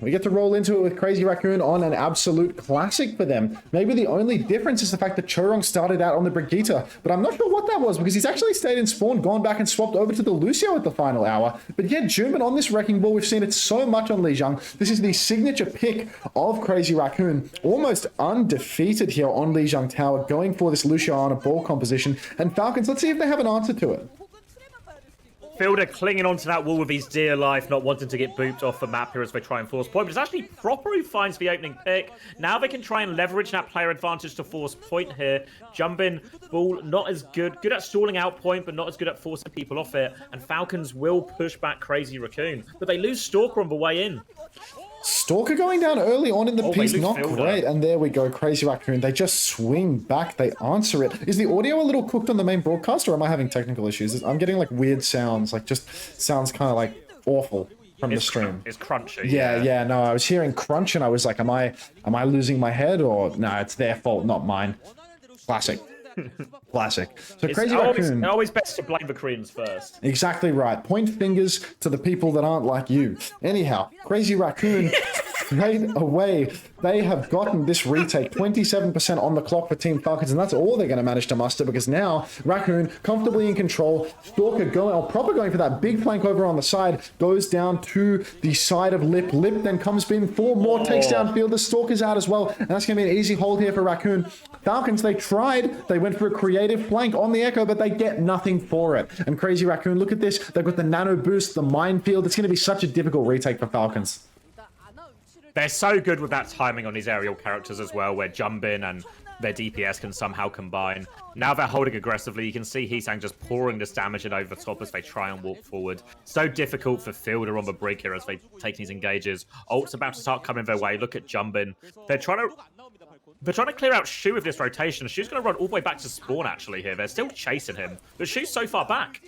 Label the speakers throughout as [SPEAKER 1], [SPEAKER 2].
[SPEAKER 1] We get to roll into it with Crazy Raccoon on an absolute classic for them. Maybe the only difference is the fact that Chorong started out on the Brigitte, but I'm not sure what that was because he's actually stayed in spawn, gone back and swapped over to the Lucio at the final hour. But yeah, Junban on this Wrecking Ball, we've seen it so much on Lijiang. This is the signature pick of Crazy Raccoon, almost undefeated here on Lijiang Tower, going for this Lucio on a ball composition. And Falcons, let's see if they have an answer to it.
[SPEAKER 2] Fielder clinging onto that wall with his dear life, not wanting to get booped off the map here as they try and force point. But it's actually Proper who finds the opening pick. Now they can try and leverage that player advantage to force point here. Jumping ball, not as good. Good at stalling out point, but not as good at forcing people off it. And Falcons will push back Crazy Raccoon. But they lose Stalker on the way in.
[SPEAKER 1] Stalker going down early on in the piece, not great. And there we go, Crazy Raccoon. They just swing back, they answer it. Is the audio a little cooked on the main broadcast, or am I having technical issues? I'm getting like weird sounds, like just sounds kind of like awful from the stream.
[SPEAKER 2] It's crunchy.
[SPEAKER 1] Yeah, no, I was hearing crunch and I was like, am I losing my head, or no, it's their fault, not mine. Classic. Classic. So Crazy Raccoon.
[SPEAKER 2] Always best to blame the Koreans first.
[SPEAKER 1] Exactly right. Point fingers to the people that aren't like you. Anyhow, Crazy Raccoon, straight away, they have gotten this retake. 27% on the clock for Team Falcons, and that's all they're going to manage to muster because now Raccoon comfortably in control. Stalker going, or Proper going for that big flank over on the side, goes down to the side of Lip. Lip then comes in for more, takes down Fielder. Stalker's out as well, and that's going to be an easy hold here for Raccoon. Falcons, they tried. They went for a creative flank on the Echo, but they get nothing for it. And Crazy Raccoon, look at this. They've got the nano boost, the minefield. It's going to be such a difficult retake for Falcons.
[SPEAKER 2] They're so good with that timing on these aerial characters as well, where Jumpin and their DPS can somehow combine. Now they're holding aggressively. You can see Heesang just pouring this damage in over the top as they try and walk forward. So difficult for Fielder on the break here as they take these engages. Ult's about to start coming their way. Look at Jumpin. They're trying to clear out Shu with this rotation. Shu's going to run all the way back to spawn, actually, here. They're still chasing him, but Shu's so far back.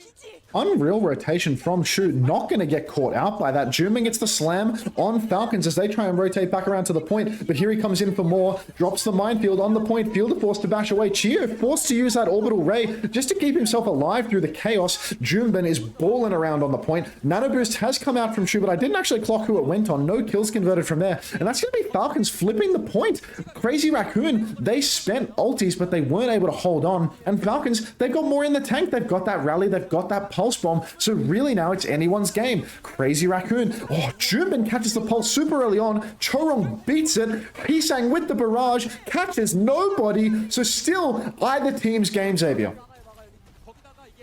[SPEAKER 1] Unreal rotation from Shu. Not going to get caught out by that. Juming gets the slam on Falcons as they try and rotate back around to the point, but here he comes in for more. Drops the minefield on the point. Fielder forced to bash away. Chio forced to use that orbital ray just to keep himself alive through the chaos. Junban is balling around on the point. Nano boost has come out from Shu, but I didn't actually clock who it went on. No kills converted from there. And that's going to be Falcons flipping the point. Crazy Raccoon, they spent ultis, but they weren't able to hold on. And Falcons, they've got more in the tank. They've got that rally. They've got that pulse bomb. So really now it's anyone's game. Crazy Raccoon. Oh, Junban catches the pulse super early on. Chorong beats it. Heesang with the barrage. Catches nobody. So still either team's game, Xavier.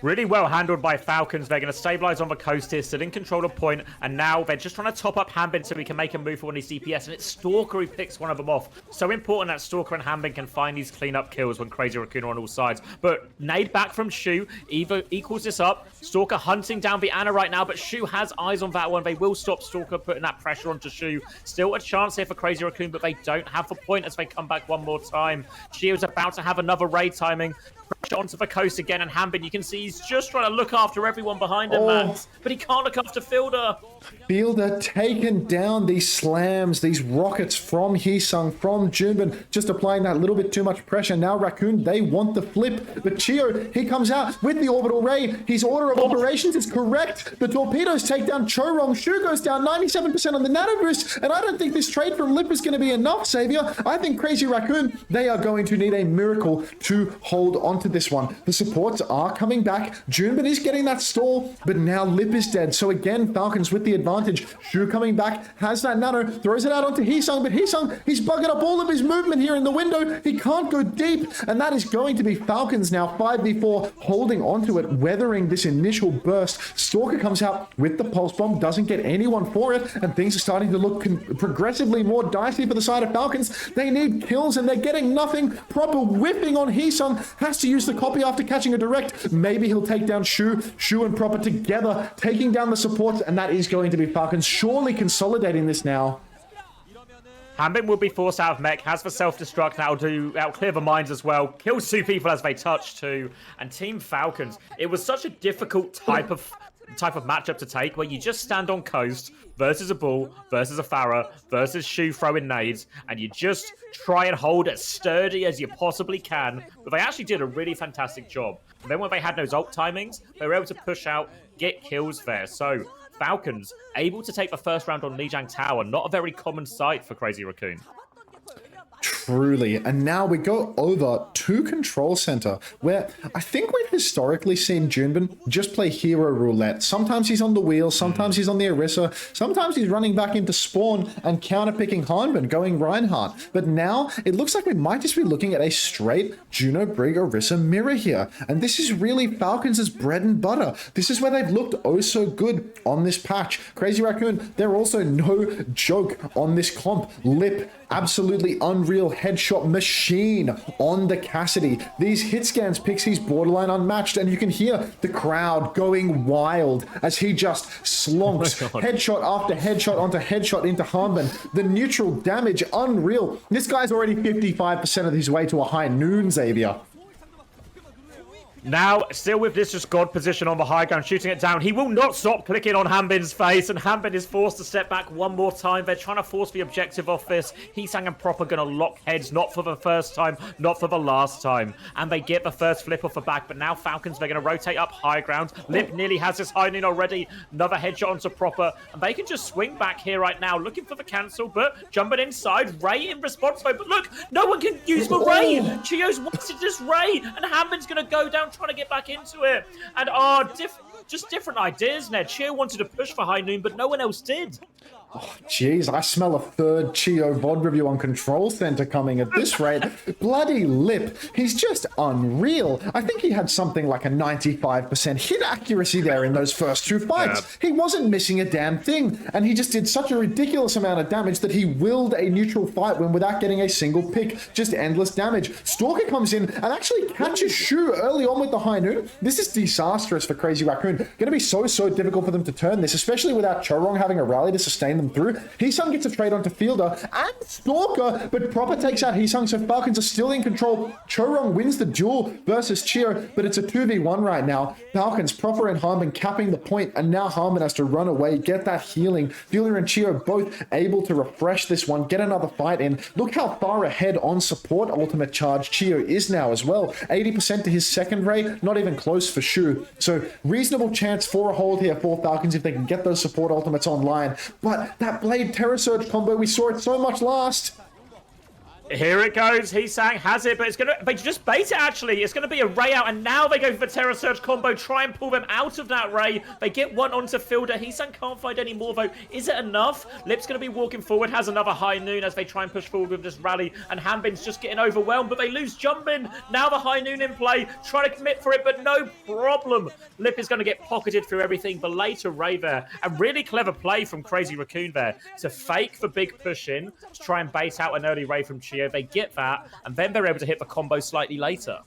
[SPEAKER 2] Really well handled by Falcons. They're going to stabilize on the coast here, still in control of point, and now they're just trying to top up Hanbin so he can make a move for one of his DPS, and it's Stalker who picks one of them off. So important that Stalker and Hanbin can find these clean-up kills when Crazy Raccoon are on all sides. But nade back from Shu, Eva equals this up. Stalker hunting down the Ana right now, but Shu has eyes on that one. They will stop Stalker putting that pressure onto Shu. Still a chance here for Crazy Raccoon, but they don't have the point as they come back one more time. Chio's about to have another raid timing. Pressure onto the coast again, and Hanbin, you can see he's just trying to look after everyone behind him, Max, but he can't look after Fielder.
[SPEAKER 1] Fielder taking down these slams, these rockets from Heesang, from Junban, just applying that little bit too much pressure. Now Raccoon, they want the flip, but Chio, he comes out with the orbital ray. His order of operations is correct. The torpedoes take down Chorong. Shu goes down 97% on the nano boost, and I don't think this trade from Lip is going to be enough, Xavier. I think Crazy Raccoon, they are going to need a miracle to hold on to this one. The supports are coming back. Junban is getting that stall, but now Lip is dead. So again, Falcons with the advantage. Shu coming back, has that nano, throws it out onto Heesang, but Heesang, he's bugging up all of his movement here in the window. He can't go deep, and that is going to be Falcons now 5v4, holding onto it, weathering this initial burst. Stalker comes out with the pulse bomb, doesn't get anyone for it, and things are starting to look progressively more dicey for the side of Falcons. They need kills, and they're getting nothing. Proper whipping on Heesang, has to use the copy after catching a direct. Maybe he'll take down Shu and Proper together, taking down the supports, and that is going to be Falcons surely consolidating this now.
[SPEAKER 2] Hanbin will be forced out of mech, has the self-destruct, that'll clear the mines as well, kills two people as they touch too, and Team Falcons, it was such a difficult type of matchup to take, where you just stand on coast versus a bull, versus a Farah, versus Shu throwing nades, and you just try and hold as sturdy as you possibly can. But they actually did a really fantastic job. And then when they had those ult timings, they were able to push out, get kills there. So Falcons able to take the first round on Lijiang Tower. Not a very common sight for Crazy Raccoon.
[SPEAKER 1] Truly. And now we go over to Control Center, where I think we've historically seen Junbin just play hero roulette. Sometimes he's on the wheel, sometimes he's on the Orisa, sometimes he's running back into spawn and counterpicking Hanbin, going Reinhardt. But now it looks like we might just be looking at a straight Juno Brig Orisa mirror here. And this is really Falcons' bread and butter. This is where they've looked oh so good on this patch. Crazy Raccoon, they're also no joke on this comp. Lip, absolutely unreal headshot machine on the Cassidy. These hit scans picks he's borderline unmatched, and you can hear the crowd going wild as he just slonks headshot after headshot onto headshot into Hanbin. The neutral damage, unreal. This guy's already 55% of his way to a high noon, Xavier.
[SPEAKER 2] Now, still with this just God position on the high ground, shooting it down. He will not stop clicking on Hanbin's face, and Hanbin is forced to step back one more time. They're trying to force the objective off this. Heesang and Proper going to lock heads, not for the first time, not for the last time. And they get the first flip off the back, but now Falcons, they're going to rotate up high ground. Lip nearly has his high noon already. Another headshot onto Proper, and they can just swing back here right now, looking for the cancel, but jumping inside. Ray in response mode, but look, no one can use the Ray. Chio's wanted this Ray, and Hanbin's going to go down trying to get back into it. And just different ideas, Ned. Chio wanted to push for high noon, but no one else did.
[SPEAKER 1] Oh, jeez, I smell a third Chio VOD review on Control Center coming at this rate. Bloody Lip, he's just unreal. I think he had something like a 95% hit accuracy there in those first two fights. Yeah. He wasn't missing a damn thing, and he just did such a ridiculous amount of damage that he willed a neutral fight win without getting a single pick. Just endless damage. Stalker comes in and actually catches Shu early on with the high noon. This is disastrous for Crazy Raccoon. Going to be so difficult for them to turn this, especially without Chorong having a rally to sustain them through. Heesung gets a trade onto Fielder and Stalker, but Proper takes out Heesung, so Falcons are still in control. Chorong wins the duel versus Chio, but it's a 2v1 right now. Falcons, Proper and Hanbin capping the point, and now Hanbin has to run away, get that healing. Fielder and Chio both able to refresh this one, get another fight in. Look how far ahead on support ultimate charge Chio is now as well. 80% to his second ray, not even close for Shu. So reasonable chance for a hold here for Falcons if they can get those support ultimates online. But that Blade Terror Surge combo, we saw it so much last.
[SPEAKER 2] Here it goes. Heesang has it, but they just bait it actually. It's gonna be a Ray out, and now they go for the Terror Surge combo, try and pull them out of that Ray. They get one onto Fielder. Heesang can't find any more though. Is it enough? Lip's gonna be walking forward, has another high noon as they try and push forward with this rally, and Hanbin's just getting overwhelmed, but they lose Jumpin. Now the high noon in play, trying to commit for it, but no problem. Lip is gonna get pocketed through everything, but later Ray there. A really clever play from Crazy Raccoon there to fake the big push in, to try and bait out an early Ray from Chio. They get that, and then they're able to hit the combo slightly later.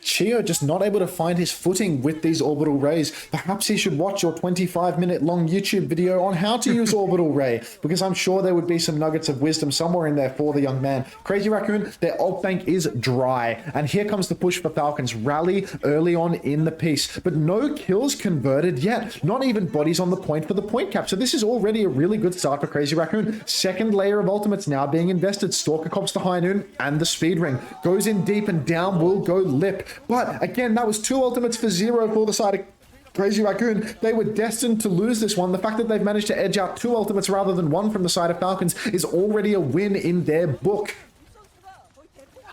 [SPEAKER 1] Chio just not able to find his footing with these orbital rays. Perhaps he should watch your 25-minute long YouTube video on how to use orbital ray, because I'm sure there would be some nuggets of wisdom somewhere in there for the young man. Crazy Raccoon, their ult bank is dry, and here comes the push for Falcons. Rally early on in the piece, but no kills converted yet. Not even bodies on the point for the point cap. So this is already a really good start for Crazy Raccoon. Second layer of ultimates now being invested. Stalker cops the high noon and the speed ring. Goes in deep and down will go Lip. But again, that was 2 ultimates for 0 for the side of Crazy Raccoon. They were destined to lose this one. The fact that they've managed to edge out 2 ultimates rather than 1 from the side of Falcons is already a win in their book.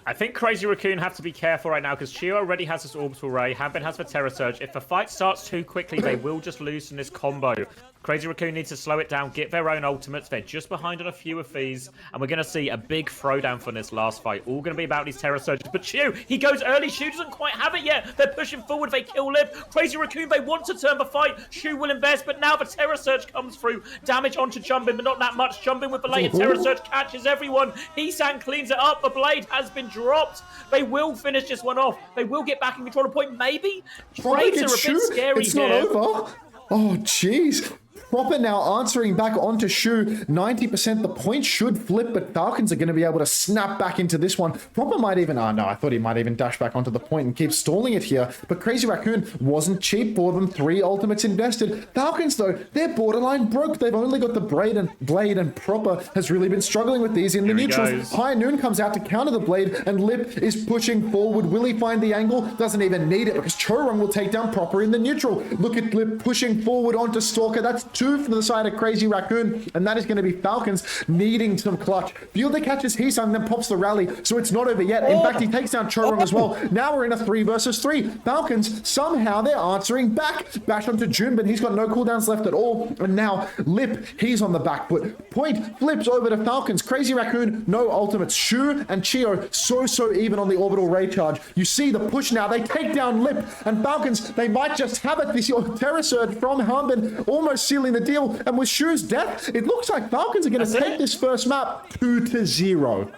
[SPEAKER 2] I think Crazy Raccoon have to be careful right now because Chio already has this orbital ray. Hanbin has the Terror Surge. If the fight starts too quickly, they will just lose in this combo. Crazy Raccoon needs to slow it down, get their own ultimates. They're just behind on a few of these. And we're going to see a big throwdown for this last fight. All going to be about these Terror Surges. But Chio, he goes early. Shu doesn't quite have it yet. They're pushing forward. They kill Lip. Crazy Raccoon, they want to turn the fight. Shu will invest, but now the Terror Surge comes through. Damage onto Jumpin, but not that much. Jumpin with the later Terror Surge catches everyone. Heesang cleans it up. The blade has been dropped. They will finish this one off. They will get back in control of point. Maybe. Trades are a bit scary
[SPEAKER 1] it's
[SPEAKER 2] here.
[SPEAKER 1] It's not over. Oh, jeez. Proper now answering back onto Shu. 90%. The point should flip, but Falcons are going to be able to snap back into this one. Proper might even... Oh, no, I thought he might even dash back onto the point and keep stalling it here. But Crazy Raccoon wasn't cheap for them. 3 ultimates invested. Falcons, though, they're borderline broke. They've only got the Blade and Proper has really been struggling with these in the neutrals. High Noon comes out to counter the Blade, and Lip is pushing forward. Will he find the angle? Doesn't even need it because Chorong will take down Proper in the neutral. Look at Lip pushing forward onto Stalker. That's 2 for the side of Crazy Raccoon, and that is going to be Falcons needing some clutch. Fielder catches Heesung, then pops the rally, so it's not over yet. In fact, he takes down Chorong as well. Now we're in a 3 versus 3. Falcons, somehow they're answering back. Bash onto Junbin, he's got no cooldowns left at all. And now Lip, he's on the back foot. Point flips over to Falcons. Crazy Raccoon, no ultimates. Shu and Chio, so even on the orbital ray charge. You see the push now. They take down Lip, and Falcons, they might just have it. This Terror Surge from Hanbin almost sealing the deal. And with Shu's death, it looks like Falcons are going to take this first map 2-0.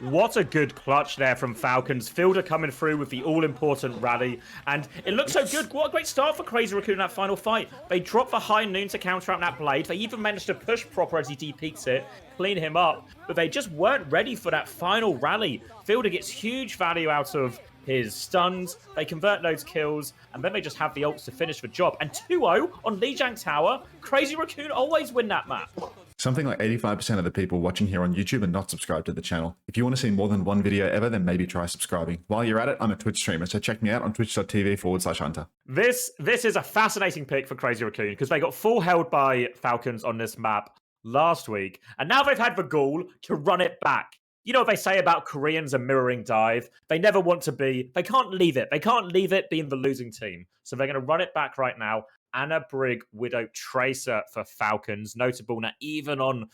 [SPEAKER 2] What a good clutch there from Falcons. Fielder coming through with the all-important rally. And it looks so good. What a great start for Crazy Raccoon in that final fight. They dropped the high noon to counter out that blade. They even managed to push proper as he de-peaks it, clean him up. But they just weren't ready for that final rally. Fielder gets huge value out of his stuns. They convert those kills. And then they just have the ults to finish the job. And 2-0 on Lijiang Tower. Crazy Raccoon always win that map.
[SPEAKER 3] Something like 85% of the people watching here on YouTube are not subscribed to the channel. If you want to see more than one video ever, then maybe try subscribing. While you're at it, I'm a Twitch streamer, so check me out on twitch.tv/Hunter.
[SPEAKER 2] This is a fascinating pick for Crazy Raccoon because they got full held by Falcons on this map last week, and now they've had the gall to run it back. You know what they say about Koreans and mirroring dive? They never want to be, they can't leave it. They can't leave it being the losing team. So they're going to run it back right now. Anna Brig, Widow, Tracer for Falcons. Notable now, even on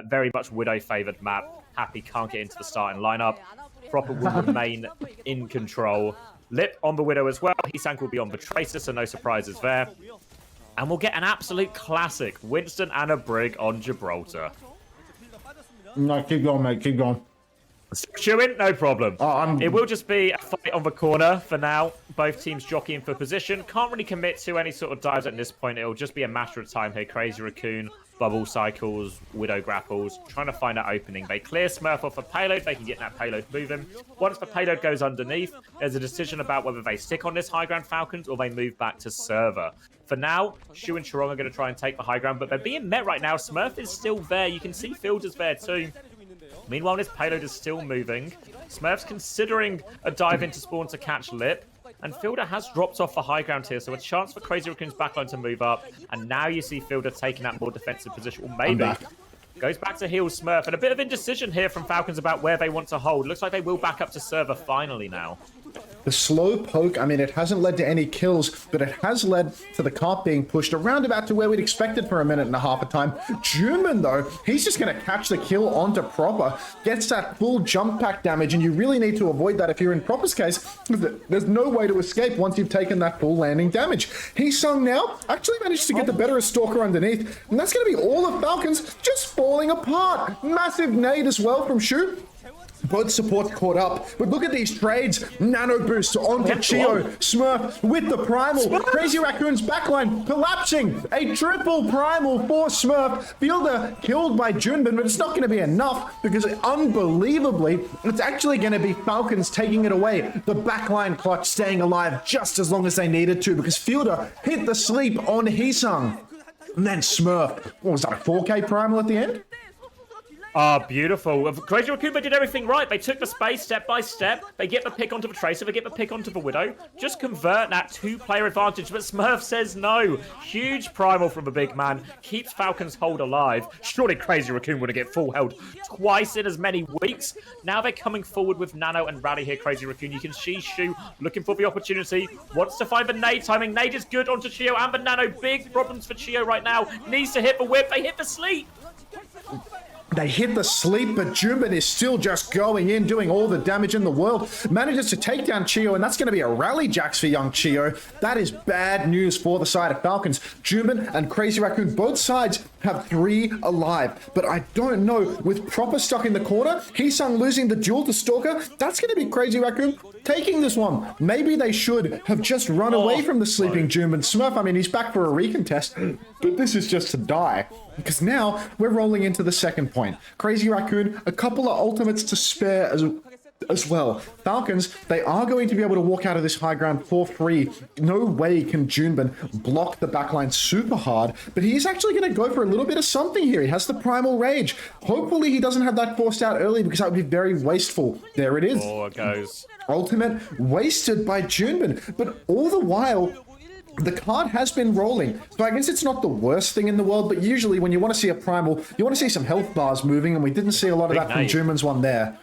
[SPEAKER 2] very much Widow-favoured map. Happy can't get into the starting lineup. Proper will remain in control. Lip on the Widow as well. Heesank will be on the Tracer, so no surprises there. And we'll get an absolute classic. Winston Anna Brig on Gibraltar.
[SPEAKER 1] No, keep going, mate. Keep going.
[SPEAKER 2] Chewing, no problem. It will just be a fight on the corner for now. Both teams jockeying for position. Can't really commit to any sort of dives at this point. It'll just be a matter of time here. Crazy Raccoon, bubble cycles, Widow grapples, trying to find that opening. They clear Smurf off a payload. They can get that payload moving. Once the payload goes underneath, there's a decision about whether they stick on this high ground Falcons or they move back to server. For now, Shu and Chorong are going to try and take the high ground, but they're being met right now. Smurf is still there. You can see Fielder's there too. Meanwhile, this payload is still moving. Smurf's considering a dive into spawn to catch Lip. And Fielder has dropped off the high ground here, so a chance for Crazy Raccoon's backline to move up. And now you see Fielder taking that more defensive position. Or maybe goes back to heal Smurf. And a bit of indecision here from Falcons about where they want to hold. Looks like they will back up to server finally now.
[SPEAKER 1] The slow poke, I mean, it hasn't led to any kills, but it has led to the cart being pushed around about to where we'd expected for a minute and a half of time. Junman, though, he's just going to catch the kill onto Proper, gets that full jump pack damage, and you really need to avoid that if you're in Proper's case. There's no way to escape once you've taken that full landing damage. Heesung now actually managed to get the better of Stalker underneath, and that's going to be all of Falcons just falling apart. Massive nade as well from Shu. Both supports caught up, but look at these trades. Nano boost onto Chio. Smurf with the primal. Crazy Raccoon's backline collapsing. A triple primal for Smurf. Fielder killed by Junbin, but it's not going to be enough because unbelievably, it's actually going to be Falcons taking it away. The backline clutch staying alive just as long as they needed to because Fielder hit the sleep on Heesung. And then Smurf, what was that, a 4K primal at the end?
[SPEAKER 2] Beautiful. Crazy Raccoon, they did everything right. They took the space step by step. They get the pick onto the Tracer. They get the pick onto the Widow. Just convert that two-player advantage. But Smurf says no. Huge primal from the big man. Keeps Falcon's hold alive. Surely Crazy Raccoon would have get full held twice in as many weeks. Now they're coming forward with Nano and Rally here, Crazy Raccoon. You can see Shu looking for the opportunity. Wants to find the nade timing. Nade is good onto Chio and the Nano. Big problems for Chio right now. Needs to hit the whip. They hit the sleep.
[SPEAKER 1] They hit the sleep, but Junbin is still just going in, doing all the damage in the world. Manages to take down Chio, and that's going to be a rally jacks for young Chio. That is bad news for the side of Falcons. Junbin and Crazy Raccoon, both sides have 3 alive. But I don't know, with Proper stuck in the corner, Heesung losing the duel to Stalker, that's going to be Crazy Raccoon taking this one. Maybe they should have just run away from the sleeping Junbin. Smurf, I mean, he's back for a recontest, but this is just to die. Because now we're rolling into the second point. Crazy Raccoon, a couple of ultimates to spare as well. Falcons, they are going to be able to walk out of this high ground for free. No way can Junbin block the backline super hard, but he's actually going to go for a little bit of something here. He has the Primal Rage. Hopefully he doesn't have that forced out early because that would be very wasteful. There it is.
[SPEAKER 2] Oh, it goes.
[SPEAKER 1] Ultimate wasted by Junbin, but all the while, the card has been rolling. So I guess it's not the worst thing in the world, but usually when you want to see a primal, you want to see some health bars moving, and we didn't see a lot of that from Juman's one there.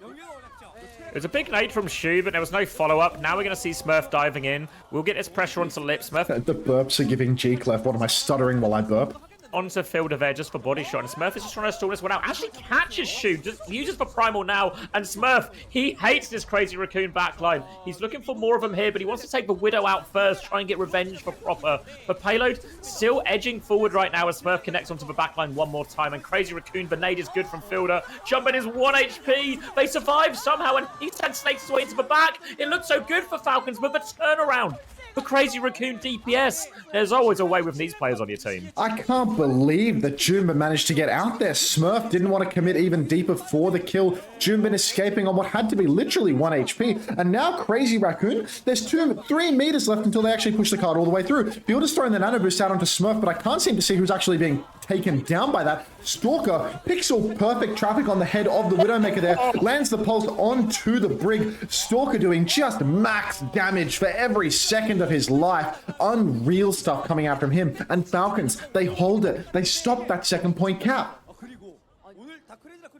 [SPEAKER 2] It was a big nade from Shu, but there was no follow-up. Now we're going to see Smurf diving in. We'll get this pressure onto Lip. Smurf
[SPEAKER 1] The burps are giving G-Clef. What am I stuttering while I burp?
[SPEAKER 2] onto Fielder there just for body shot, and Smurf is just trying to stall this one out. Actually catches Shu, just uses for Primal now, and Smurf, he hates this Crazy Raccoon backline. He's looking for more of him here, but he wants to take the Widow out first, try and get revenge for Proper. But Payload still edging forward right now as Smurf connects onto the backline one more time, and Crazy Raccoon, the nade is good from Fielder. Jumpin is 1 HP. They survive somehow, and he sends Snakes his way into the back. It looked so good for Falcons, but the turnaround for Crazy Raccoon DPS. There's always a way with these players on your team.
[SPEAKER 1] I can't believe that Jumba managed to get out there. Smurf didn't want to commit even deeper for the kill. Jumba escaping on what had to be literally 1 HP. And now Crazy Raccoon, there's 3 meters left until they actually push the card all the way through. Fielder's throwing the nano boost out onto Smurf, but I can't seem to see who's actually being taken down by that. Stalker, pixel perfect traffic on the head of the Widowmaker there, lands the pulse onto the Brig. Stalker doing just max damage for every second of his life. Unreal stuff coming out from him. And Falcons, they hold it. They stop that second point cap.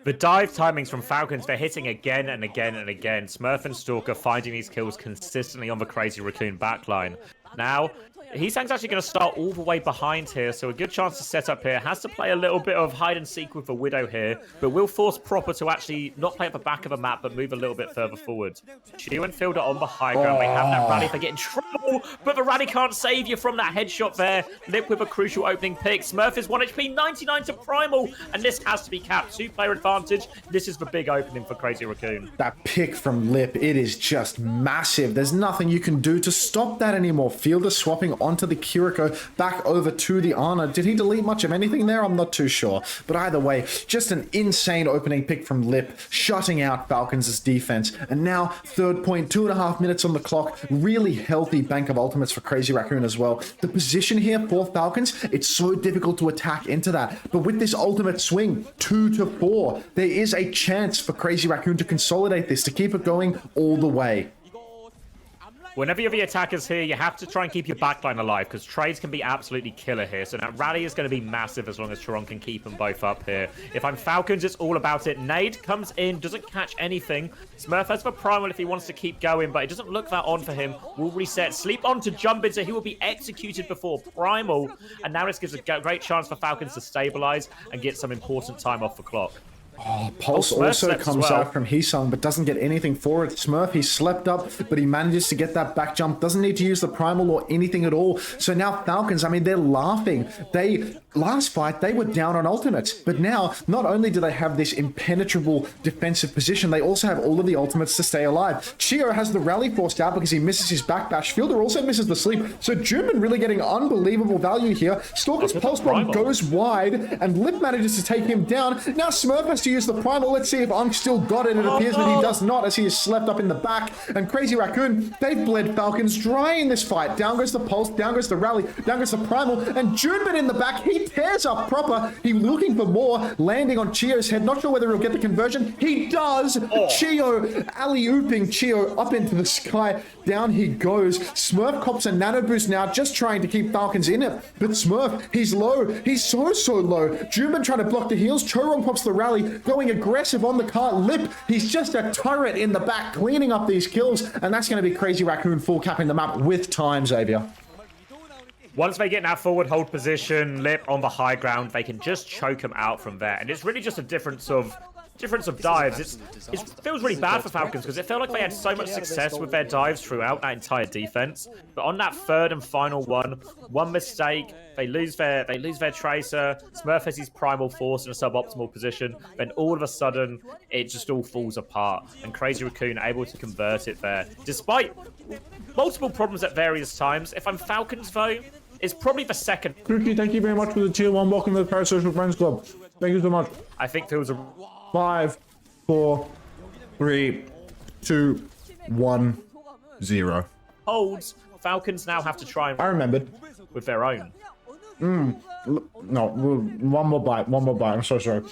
[SPEAKER 2] The dive timings from Falcons, they're hitting again and again and again. Smurf and Stalker finding these kills consistently on the Crazy Raccoon backline. Now, Heesang's actually going to start all the way behind here, so a good chance to set up here. Has to play a little bit of hide and seek with the Widow here, but will force Proper to actually not play at the back of the map, but move a little bit further forward. Chiu and Fielder on the high ground. They have that rally. They get in trouble, but the rally can't save you from that headshot there. Lip with a crucial opening pick. Smurf is 1 HP, 99 to Primal, and this has to be capped. 2-player advantage. This is the big opening for Crazy Raccoon.
[SPEAKER 1] That pick from Lip, it is just massive. There's nothing you can do to stop that anymore. Fielder swapping onto the Kiriko, back over to the Ana. Did he delete much of anything there? I'm not too sure. But either way, just an insane opening pick from Lip, shutting out Falcons' defense. And now, third point, 2.5 minutes on the clock. Really healthy bank of ultimates for Crazy Raccoon as well. The position here for Falcons, it's so difficult to attack into that. But with this ultimate swing, 2 to 4, there is a chance for Crazy Raccoon to consolidate this, to keep it going all the way.
[SPEAKER 2] Whenever you're the attackers here, you have to try and keep your backline alive, because trades can be absolutely killer here. So that rally is going to be massive as long as Charon can keep them both up here. If I'm Falcons, it's all about it. Nade comes in, doesn't catch anything. Smurf has the Primal if he wants to keep going, but it doesn't look that on for him. Will reset, sleep on to jump in, so he will be executed before Primal. And now this gives a great chance for Falcons to stabilize and get some important time off the clock.
[SPEAKER 1] Oh, Pulse also comes out from Heesang, but doesn't get anything for it. Smurf, he slept up, but he manages to get that back jump. Doesn't need to use the Primal or anything at all. So now Falcons, I mean, they're laughing. Last fight, they were down on ultimates. But now, not only do they have this impenetrable defensive position, they also have all of the ultimates to stay alive. Chio has the rally forced out because he misses his backbash. Fielder also misses the sleep. So Juman really getting unbelievable value here. Stalker's Pulse Bomb goes wide, and Lip manages to take him down. Now Smurf has to use the Primal. Let's see if Unk still got it. It appears that he does not, as he is slept up in the back. And Crazy Raccoon, they've bled Falcons dry in this fight. Down goes the Pulse, down goes the rally, down goes the Primal, and Junbin in the back, he tears up Proper. He's looking for more, landing on Chio's head. Not sure whether he'll get the conversion. He does. Chio alley-ooping Chio up into the sky. Down he goes. Smurf cops a nano boost now, just trying to keep Falcons in it. But Smurf, he's low. He's so low. Junbin trying to block the heals. Chorong pops the rally, going aggressive on the cart. Lip, he's just a turret in the back, cleaning up these kills. And that's going to be Crazy Raccoon full capping the map with time, Xavier.
[SPEAKER 2] Once they get in that forward hold position, Lip on the high ground, they can just choke him out from there. And it's really just a difference of dives. It feels really bad for Falcons because it felt like they had so much success with their dives throughout that entire defense. But on that third and final one mistake, they lose their tracer. Smurf has his Primal Force in a suboptimal position. Then all of a sudden, it just all falls apart. And Crazy Raccoon able to convert it there. Despite multiple problems at various times. If I'm Falcons though, it's probably the second.
[SPEAKER 1] Cookie, thank you very much for the tier 1. Welcome to the Parasocial Friends Club. Thank you so much.
[SPEAKER 2] I think there was a
[SPEAKER 1] 5, 4, 3, 2, 1, 0.
[SPEAKER 2] holds. Falcons now have to try and
[SPEAKER 1] I remembered.
[SPEAKER 2] with their own.
[SPEAKER 1] No, one more bite. I'm so sorry.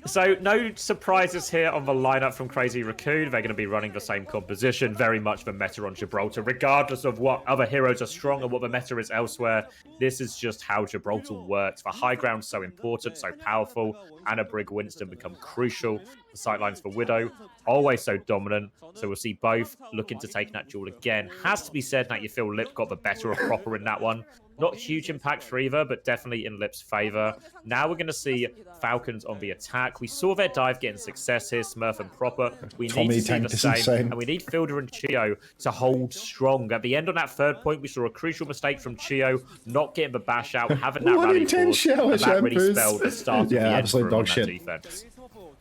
[SPEAKER 2] So no surprises here on the lineup from Crazy Raccoon. They're going to be running the same composition, very much the meta on Gibraltar, regardless of what other heroes are strong and what the meta is elsewhere. This is just how Gibraltar works. The high ground's so important, so powerful. Anna, Brig, Winston become crucial. The sightlines for Widow, always so dominant. So we'll see both looking to take that duel again. Has to be said that you feel Lip got the better of Proper in that one. Not huge impact for either, but definitely in Lip's favor. Now we're going to see Falcons on the attack. We saw their dive getting success here, Smurf and Proper. We need to see the same, and we need Fielder and Chio to hold strong. At the end on that third point, we saw a crucial mistake from Chio, not getting the bash out, having that rally force, and that really spelled the start of the end for him on that defense.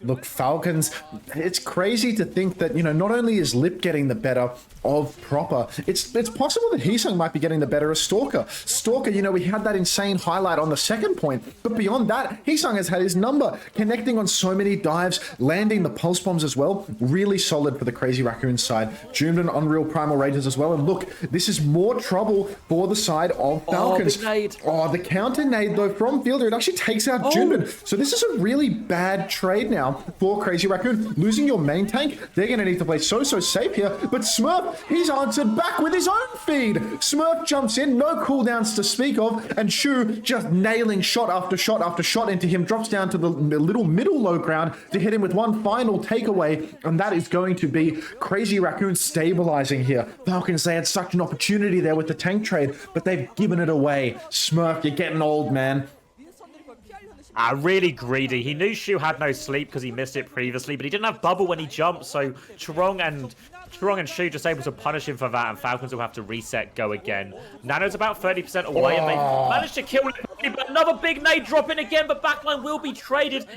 [SPEAKER 1] Look, Falcons, it's crazy to think that, you know, not only is Lip getting the better of Proper, it's possible that Heesung might be getting the better of Stalker. Stalker, you know, we had that insane highlight on the second point, but beyond that, Heesung has had his number, connecting on so many dives, landing the pulse bombs as well. Really solid for the Crazy Raccoon side. Junebin, Unreal Primal Rages as well, and look, this is more trouble for the side of Falcons. The counter nade, though, from Fielder, it actually takes out Junebin. So this is a really bad trade now for Crazy Raccoon. Losing your main tank, they're going to need to play so safe here. But Smurf, he's answered back with his own feed. Smurf jumps in, no cooldowns to speak of, and Shu just nailing shot after shot after shot into him, drops down to the little middle low ground to hit him with one final takeaway, and that is going to be Crazy Raccoon stabilizing here. Falcons, they had such an opportunity there with the tank trade, but they've given it away. Smurf, you're getting old, man.
[SPEAKER 2] Really greedy. He knew Shu had no sleep because he missed it previously, but he didn't have bubble when he jumped, so Churong and Shu just able to punish him for that, and Falcons will have to reset, go again. Nano's about 30% away, and they managed to kill him, but another big nade dropping again, but backline will be traded.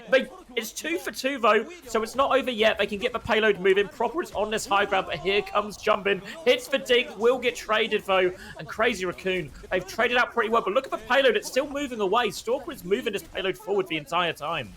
[SPEAKER 2] It's 2 for 2, though, so it's not over yet. They can get the payload moving. Proper is on this high ground, but here comes Jumpin. Hits for Dink, will get traded, though, and Crazy Raccoon, they've traded out pretty well, but look at the payload. It's still moving away. Stalker is moving this payload forward the entire time.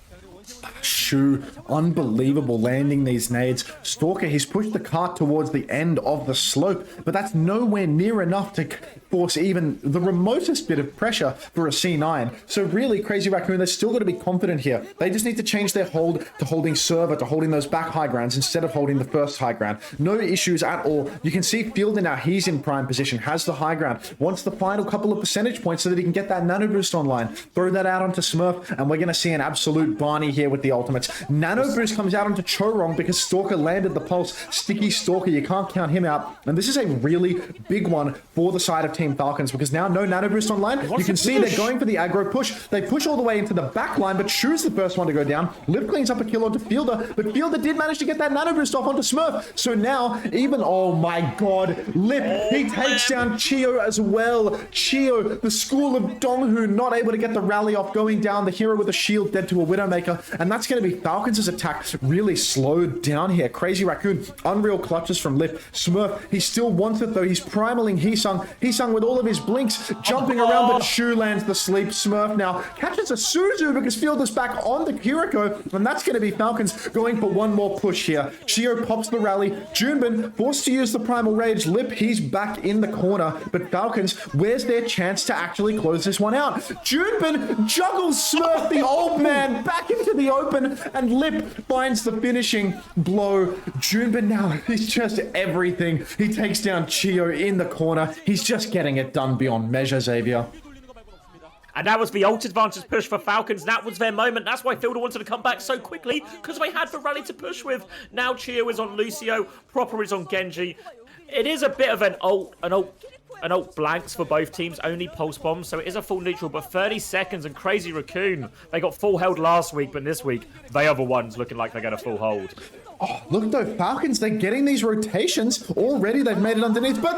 [SPEAKER 1] Shu, unbelievable landing these nades. Stalker, he's pushed the cart towards the end of the slope, but that's nowhere near enough to force even the remotest bit of pressure for a C9. So really, Crazy Raccoon, they're still going to be confident here. They just need to change their hold to holding server, to holding those back high grounds instead of holding the first high ground. No issues at all. You can see Fielder now, he's in prime position, has the high ground, wants the final couple of percentage points so that he can get that nano boost online. Throw that out onto Smurf, and we're going to see an absolute Barney here with the ultimates. Nano boost comes out onto Chorong because Stalker landed the pulse. Sticky Stalker, you can't count him out. And this is a really big one for the side of Team Falcons because now no nano boost online. You can see they're going for the aggro push. They push all the way into the back line, but Shu's the first one to go down. Lip cleans up a kill onto Fielder, but Fielder did manage to get that nano boost off onto Smurf. So now, even, oh my god, Lip, he takes down Chio as well. Chio, the school of Donghu, not able to get the rally off, going down. The hero with a shield dead to a Widowmaker, and that's going to be Falcons' attack really slowed down here. Crazy Raccoon, unreal clutches from Lip. Smurf, he still wants it though. He's primaling Heesung. Heesung with all of his blinks, jumping around, but Shu lands the sleep. Smurf now catches a Suzu because Fielder's back on the Kiriko, and that's going to be Falcons going for one more push here. Chio pops the rally. Junebin forced to use the primal rage. Lip, he's back in the corner, but Falcons, where's their chance to actually close this one out? Junebin juggles Smurf, the old man, back into the open, and Lip finds the finishing blow. Junebin now, he's just everything. He takes down Chio in the corner. He's just getting it done beyond measure, Xavier.
[SPEAKER 2] And that was the ult advantage push for Falcons. That was their moment. That's why Fielder wanted to come back so quickly, because they had the rally to push with. Now Chio is on Lucio. Proper is on Genji. It is a bit of an ult blanks for both teams, only pulse bombs, so it is a full neutral, but 30 seconds and Crazy Raccoon, they got full held last week, but this week, they are the ones looking like they're going to full hold.
[SPEAKER 1] Oh, look though, Falcons, they're getting these rotations. Already they've made it underneath, but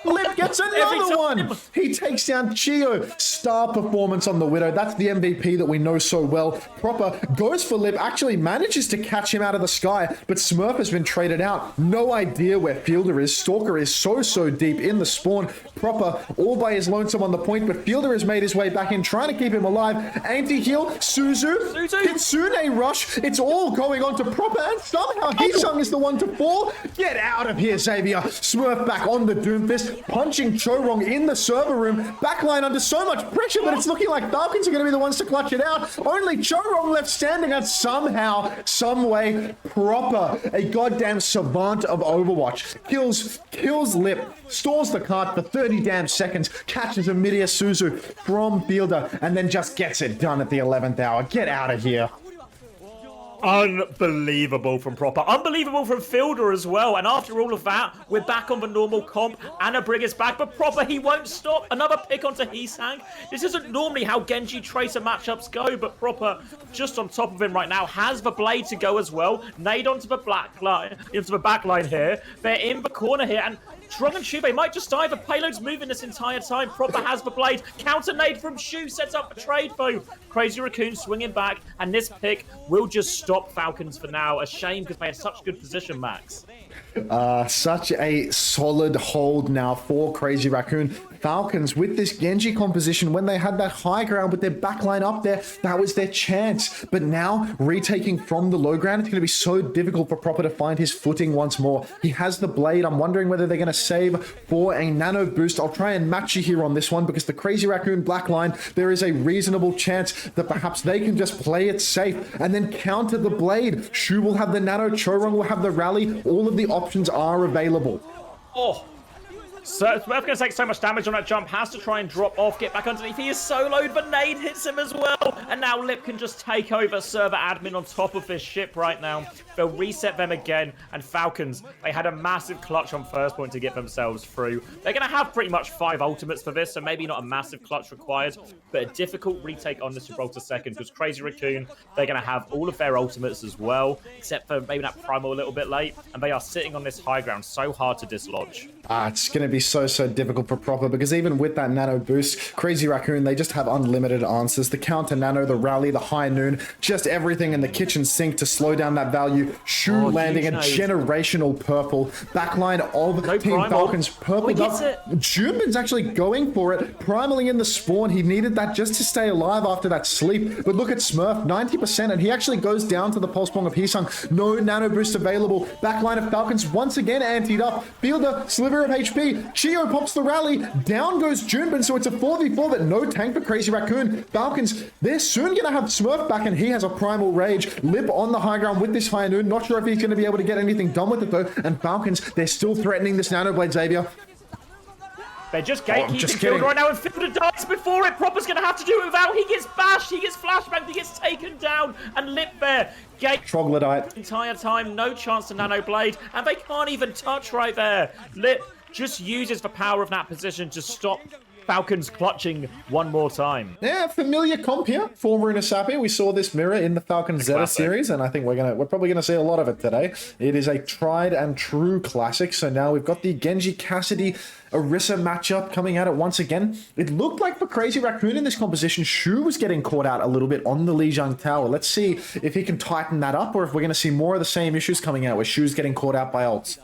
[SPEAKER 1] Lip gets another one. He takes down Chio. Star performance on the Widow. That's the MVP that we know so well. Proper goes for Lip, actually manages to catch him out of the sky, but Smurf has been traded out. No idea where Fielder is. Stalker is so deep in the spawn. Proper all by his lonesome on the point, but Fielder has made his way back in, trying to keep him alive. Anti-heal, Suzu, Kitsune rush. It's all going on to Proper, and somehow Heesung is the one to fall. Get out of here, Xavier. Smurf back on the Doomfist. Falcons punching Chorong in the server room. Backline under so much pressure, but it's looking like Falcons are going to be the ones to clutch it out. Only Chorong left standing, and somehow, someway, Proper, a goddamn savant of Overwatch, kills Lip, stalls the cart for 30 damn seconds, catches a mid-air Suzu from Fielder, and then just gets it done at the 11th hour. Get out of here.
[SPEAKER 2] Unbelievable from Proper. Unbelievable from Fielder as well. And after all of that, we're back on the normal comp. Anna Brig is back, but Proper, he won't stop. Another pick onto Heesang. This isn't normally how Genji Tracer matchups go, but Proper, just on top of him right now, has the blade to go as well. Nade onto the back line here. They're in the corner here, and Trong and Shubei might just die. The payload's moving this entire time. Proper has the blade. Counter nade from Shu sets up a trade foe. Crazy Raccoon swinging back, and this pick will just stop Falcons for now. A shame because they had such good position, Max.
[SPEAKER 1] Such a solid hold now for Crazy Raccoon. Falcons with this Genji composition, when they had that high ground with their backline up there, that was their chance. But now, retaking from the low ground, it's going to be so difficult for Proper to find his footing once more. He has the blade. I'm wondering whether they're going to save for a nano boost. I'll try and match you here on this one because the Crazy Raccoon backline, there is a reasonable chance that perhaps they can just play it safe and then counter the blade. Shu will have the nano, Chorong will have the rally. All of the options are available.
[SPEAKER 2] Oh. So Smurf going to take so much damage on that jump, has to try and drop off, get back underneath. He is soloed, but nade hits him as well. And now Lip can just take over server admin on top of this ship right now. They'll reset them again. And Falcons, they had a massive clutch on first point to get themselves through. They're going to have pretty much 5 ultimates for this, so maybe not a massive clutch required, but a difficult retake on this Gibraltar second, because Crazy Raccoon, they're going to have all of their ultimates as well, except for maybe that primal a little bit late. And they are sitting on this high ground, so hard to dislodge.
[SPEAKER 1] It's going to be so difficult for Proper because even with that nano boost, Crazy Raccoon, they just have unlimited answers. The counter nano, the rally, the high noon, just everything in the kitchen sink to slow down that value. Shu landing a generational purple. Backline of Team Falcons. Purple. Junbin's actually going for it. Primaling in the spawn. He needed that just to stay alive after that sleep. But look at Smurf, 90%, and he actually goes down to the pulse bomb of Heesang. No nano boost available. Backline of Falcons once again antied up. Fielder, sliver of HP. Chio pops the rally. Down goes Junbin, so it's a 4v4, but no tank for Crazy Raccoon. Falcons, they're soon going to have Smurf back, and he has a primal rage. Lip on the high ground with this high noon. Not sure if he's going to be able to get anything done with it, though. And Falcons, they're still threatening this nano blade, Xavier.
[SPEAKER 2] They're just gatekeeping Fielder right now, and Fielder dies before it. Proper's going to have to do it without. He gets bashed, he gets flashbanged, he gets taken down, and Lip there. Gate
[SPEAKER 1] Troglodyte.
[SPEAKER 2] Entire time, no chance to nano blade, and they can't even touch right there. Lip just uses the power of that position to stop Falcons clutching one more time.
[SPEAKER 1] Yeah, familiar comp here for Runasapi. We saw this mirror in the Falcons Zeta series, and I think we're probably gonna see a lot of it today. It is a tried and true classic. So now we've got the Genji Cassidy Orisa matchup coming at it once again. It looked like for Crazy Raccoon in this composition, Shu was getting caught out a little bit on the Lijiang Tower. Let's see if he can tighten that up, or if we're gonna see more of the same issues coming out where Shu's getting caught out by ults.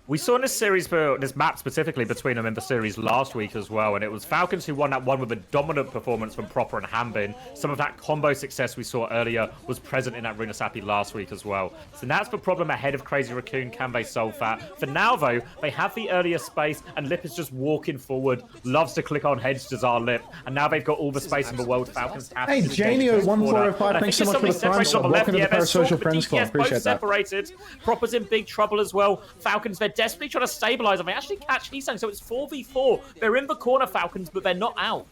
[SPEAKER 2] We saw in this series, this map specifically between them in the series last week as well, and it was Falcons who won that one with a dominant performance from Proper and Hanbin. Some of that combo success we saw earlier was present in that Runasapi last week as well. So that's the problem ahead of Crazy Raccoon. Can they solve that? For now, though, they have the earlier space, and Lip is just walking forward. Loves to click on heads, does our Lip, and now they've got all the space in the world. Falcons have
[SPEAKER 1] Hey, Janio1405, thanks so much for the prime sub. Welcome to the Parasocial Friends Club. Appreciate that.
[SPEAKER 2] Separated. Proper's in big trouble as well. Falcons, they're desperately trying to stabilize them. They actually catch Heesang, so it's 4v4. They're in the corner, Falcons, but they're not out.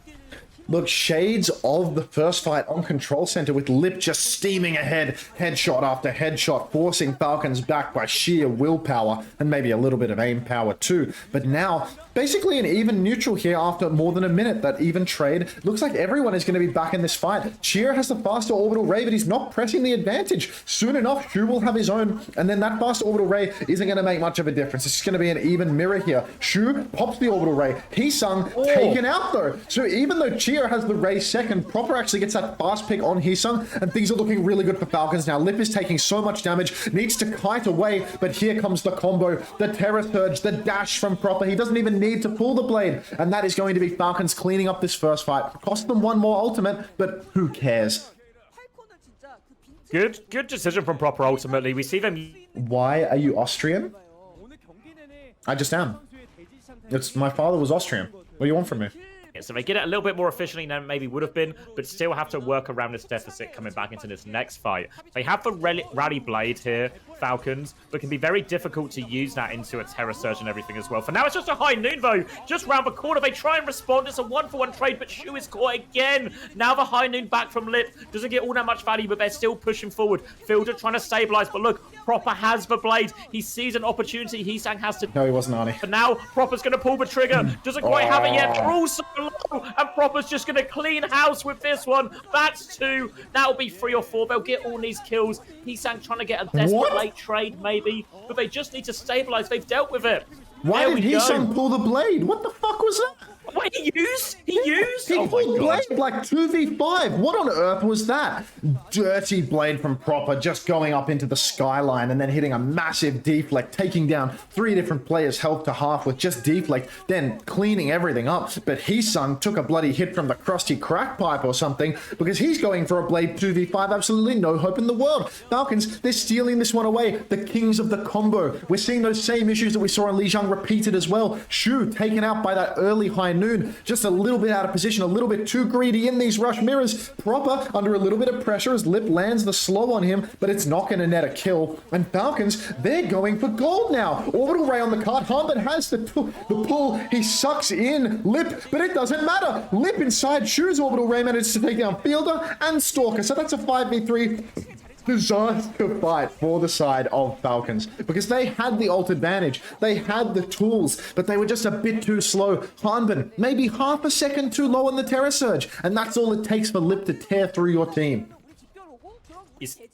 [SPEAKER 1] Look, shades of the first fight on Control Center with Lip just steaming ahead, headshot after headshot, forcing Falcons back by sheer willpower and maybe a little bit of aim power too. But now, basically an even neutral here after more than a minute. That even trade. Looks like everyone is going to be back in this fight. Cheer has the faster orbital ray, but he's not pressing the advantage. Soon enough, Shu will have his own, and then that fast orbital ray isn't going to make much of a difference. It's going to be an even mirror here. Shu pops the orbital ray. Heesang taken out though. So even though Cheer has the ray second, Proper actually gets that fast pick on Heesang, and things are looking really good for Falcons now. Lip is taking so much damage, needs to kite away, but here comes the combo, the Terror Surge, the dash from Proper. He doesn't even need to pull the blade, and that is going to be Falcons cleaning up this first fight. Cost them one more ultimate, but who cares?
[SPEAKER 2] Good decision from Proper ultimately. We see them...
[SPEAKER 1] Why are you Austrian? I just am. My father was Austrian. What do you want from me?
[SPEAKER 2] So they get it a little bit more efficiently than it maybe would have been, but still have to work around this deficit coming back into this next fight. They have the Rally Blade here, Falcons, but can be very difficult to use that into a Terror Surge and everything as well. For now, it's just a High Noon, though. Just round the corner, they try and respond. It's a 1-for-1 trade, but Shu is caught again. Now the High Noon back from Lip. Doesn't get all that much value, but they're still pushing forward. Fielder trying to stabilize, but look, Proper has the blade. He sees an opportunity. Heesang has to...
[SPEAKER 1] No, he wasn't, Arnie.
[SPEAKER 2] But now, Proper's going to pull the trigger. Doesn't quite have it yet. They're all so low, and Proper's just going to clean house with this one. That's 2. That'll be 3 or 4. They'll get all these kills. Heesang trying to get a desperate late trade, maybe. But they just need to stabilize. They've dealt with it.
[SPEAKER 1] Why did Heesang pull the blade? What the fuck was that?
[SPEAKER 2] Wait, he used? He
[SPEAKER 1] pulled blade like 2v5. What on earth was that? Dirty blade from Proper, just going up into the skyline and then hitting a massive deflect, taking down 3 different players' health to half with just deflect, then cleaning everything up. But Heesang took a bloody hit from the crusty crack pipe or something because he's going for a blade 2v5. Absolutely no hope in the world. Falcons, they're stealing this one away. The kings of the combo. We're seeing those same issues that we saw in Lijiang repeated as well. Shu taken out by that early High Noon, just a little bit out of position, a little bit too greedy in these rush mirrors. Proper under a little bit of pressure as Lip lands the slow on him, but it's not going to net a kill. And Falcons, they're going for gold now. Orbital Ray on the card. Hanbin has the pull. He sucks in Lip, but it doesn't matter. Lip inside Shu's Orbital Ray manages to take down Fielder and Stalker, so that's a 5v3. Disaster fight for the side of Falcons because they had the ult advantage, they had the tools, but they were just a bit too slow. Hanbin maybe half a second too low on the Terror Surge, and that's all it takes for Lip to tear through your team.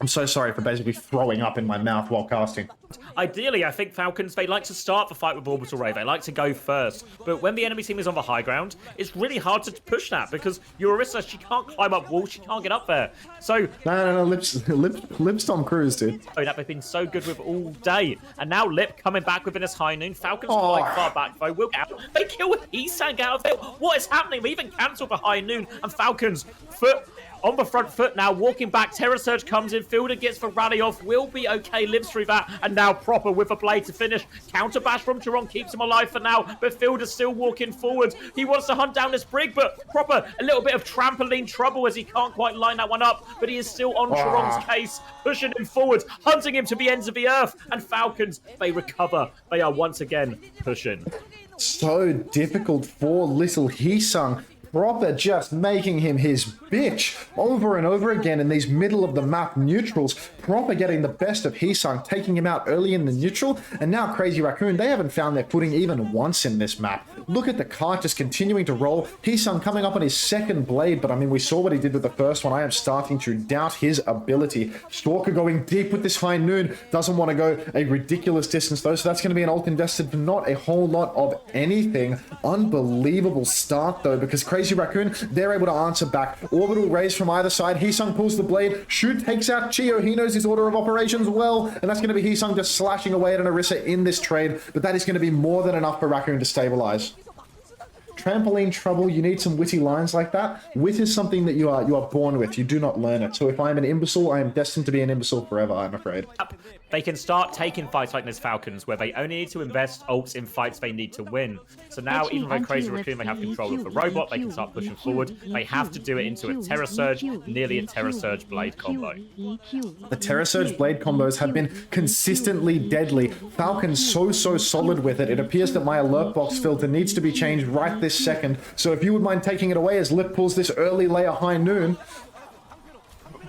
[SPEAKER 1] I'm so sorry for basically throwing up in my mouth while casting.
[SPEAKER 2] Ideally, I think Falcons, they like to start the fight with Orbital Ray. They like to go first. But when the enemy team is on the high ground, it's really hard to push that because Urissa, she can't climb up walls. She can't get up there. So...
[SPEAKER 1] No. Lip's Tom Cruise, dude.
[SPEAKER 2] Oh, that they've been so good with all day. And now Lip coming back within his High Noon. Falcons quite far back, though. Will get out. They kill with Heesang out of it. What is happening? They even cancel the High Noon. And Falcons, foot... on the front foot now, walking back. Terror Surge comes in. Fielder gets the rally off. Will be okay. Lives through that. And now Proper with a blade to finish. Counter bash from Chiron keeps him alive for now. But Fielder's still walking forward. He wants to hunt down this brig, but Proper, a little bit of trampoline trouble as he can't quite line that one up. But he is still on Chiron's case, pushing him forward, hunting him to the ends of the earth. And Falcons, they recover. They are once again pushing.
[SPEAKER 1] So difficult for little Heesang. Proper just making him his bitch over and over again in these middle of the map neutrals. Proper getting the best of Heesang, taking him out early in the neutral. And now Crazy Raccoon, they haven't found their footing even once in this map. Look at the cart just continuing to roll. Heesang coming up on his second blade, but I mean, we saw what he did with the first one. I am starting to doubt his ability. Stalker going deep with this High Noon. Doesn't want to go a ridiculous distance though, so that's going to be an ult invested for not a whole lot of anything. Unbelievable start though, because Crazy Raccoon, they're able to answer back. Orbital rays from either side. Heesang pulls the blade. Shu takes out Chio. He knows his order of operations well, and that's going to be Heesang just slashing away at an Orisa in this trade, but that is going to be more than enough for Raccoon to stabilize. Trampoline trouble, you need some witty lines like that. Wit is something that you are born with. You do not learn it. So if I am an imbecile, I am destined to be an imbecile forever, I'm afraid.
[SPEAKER 2] They can start taking fights like this Falcons, where they only need to invest ults in fights they need to win. So now, even though Crazy Raccoon may have control of the robot, they can start pushing forward. They have to do it into a Terror Surge, nearly a Terror Surge Blade combo.
[SPEAKER 1] The Terror Surge Blade combos have been consistently deadly. Falcon's so solid with it. It appears that my alert box filter needs to be changed right this second. So if you would mind taking it away as Lip pulls this early layer High Noon.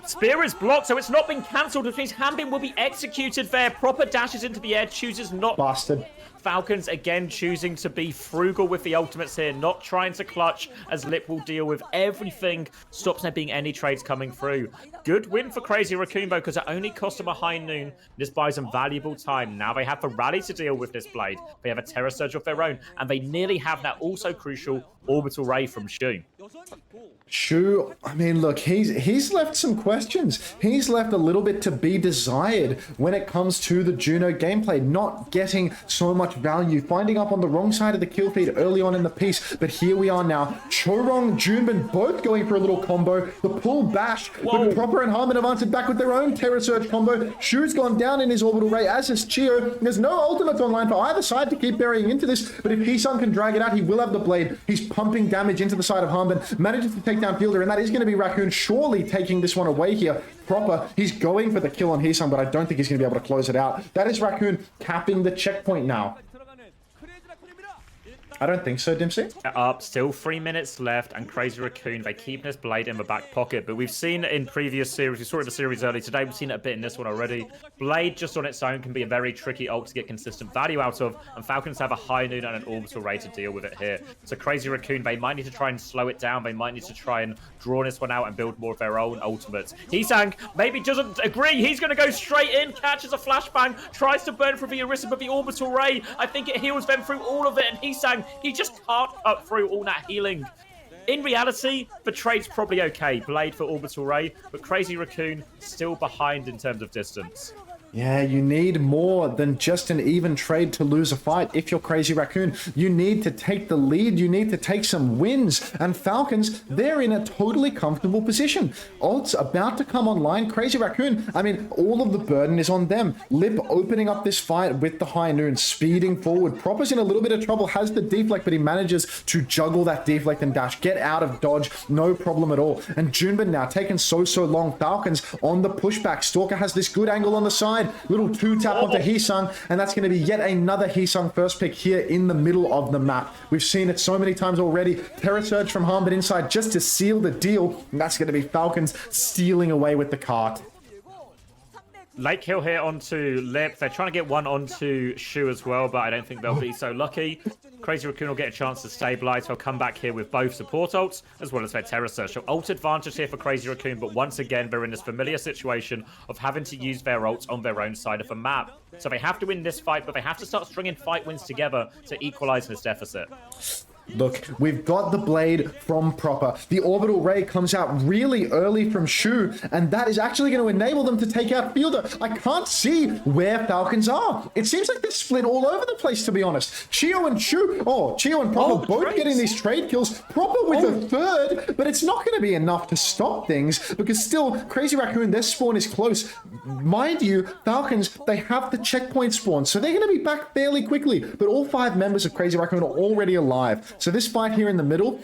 [SPEAKER 2] Spear is blocked, so it's not been cancelled, which means Hanbin will be executed there. Proper dashes into the air, chooses not...
[SPEAKER 1] Bastard.
[SPEAKER 2] Falcons again choosing to be frugal with the ultimates here, not trying to clutch as Lip will deal with everything, stops there being any trades coming through. Good win for Crazy Raccoon though, because it only cost them a High Noon. This buys them valuable time. Now they have the rally to deal with this blade. They have a Terror Surge of their own, and they nearly have that also crucial Orbital Ray from Shu.
[SPEAKER 1] Shu, I mean, look, he's left some questions. He's left a little bit to be desired when it comes to the Juno gameplay. Not getting so much much value, finding up on the wrong side of the kill feed early on in the piece. But here we are now. Chorong, Junbin both going for a little combo. The pull bash, but Proper and Harmon have answered back with their own Terror Surge combo. Shu's gone down in his orbital ray, as is Chio. There's no ultimates online for either side to keep burying into this, but if Heesung can drag it out, he will have the blade. He's pumping damage into the side of Harmon, manages to take down Fielder, and that is going to be Raccoon surely taking this one away here. Proper, he's going for the kill on Heesung, but I don't think he's going to be able to close it out. That is Raccoon capping the checkpoint now. I don't think so, Dempsey.
[SPEAKER 2] Up, still 3 minutes left, and Crazy Raccoon, they keep his blade in the back pocket. But we've seen in previous series, we saw it in the series early today, we've seen it a bit in this one already. Blade just on its own can be a very tricky ult to get consistent value out of, and Falcons have a high noon and an orbital ray to deal with it here. So Crazy Raccoon, they might need to try and slow it down, they might need to try and draw this one out and build more of their own ultimates. Heesang maybe doesn't agree, he's going to go straight in, catches a flashbang, tries to burn through the Orisa, but the orbital ray, I think it heals them through all of it, and Heesang, he just can't cut through all that healing. In reality, the trade's probably okay. Blade for Orbital Ray, but Crazy Raccoon still behind in terms of distance.
[SPEAKER 1] Yeah, you need more than just an even trade to lose a fight. If you're Crazy Raccoon, you need to take the lead. You need to take some wins. And Falcons, they're in a totally comfortable position. Ult's about to come online. Crazy Raccoon, I mean, all of the burden is on them. Lip opening up this fight with the high noon, speeding forward. Proper's in a little bit of trouble, has the deflect, but he manages to juggle that deflect and dash, get out of dodge, no problem at all. And Junbin now taking so long. Falcons on the pushback. Stalker has this good angle on the side. Little 2-tap onto Heesung, and that's going to be yet another Heesung first pick here in the middle of the map. We've seen it so many times already. Terror Surge from Harmon inside just to seal the deal, and that's going to be Falcons stealing away with the cart.
[SPEAKER 2] Late kill here onto Lip. They're trying to get one onto Shu as well, but I don't think they'll be so lucky. Crazy Raccoon will get a chance to stabilize. They'll come back here with both support ults, as well as their Terror Surge. So ult advantage here for Crazy Raccoon, but once again, they're in this familiar situation of having to use their ults on their own side of the map. So they have to win this fight, but they have to start stringing fight wins together to equalize this deficit.
[SPEAKER 1] Look, we've got the blade from Proper. The orbital ray comes out really early from Shu, and that is actually going to enable them to take out Fielder. I can't see where Falcons are. It seems like they're split all over the place, to be honest. Chio and Proper both getting these trade kills. Proper with a third, but it's not going to be enough to stop things, because still, Crazy Raccoon, their spawn is close. Mind you, Falcons, they have the checkpoint spawn, so they're going to be back fairly quickly, but all 5 members of Crazy Raccoon are already alive. So this fight here in the middle,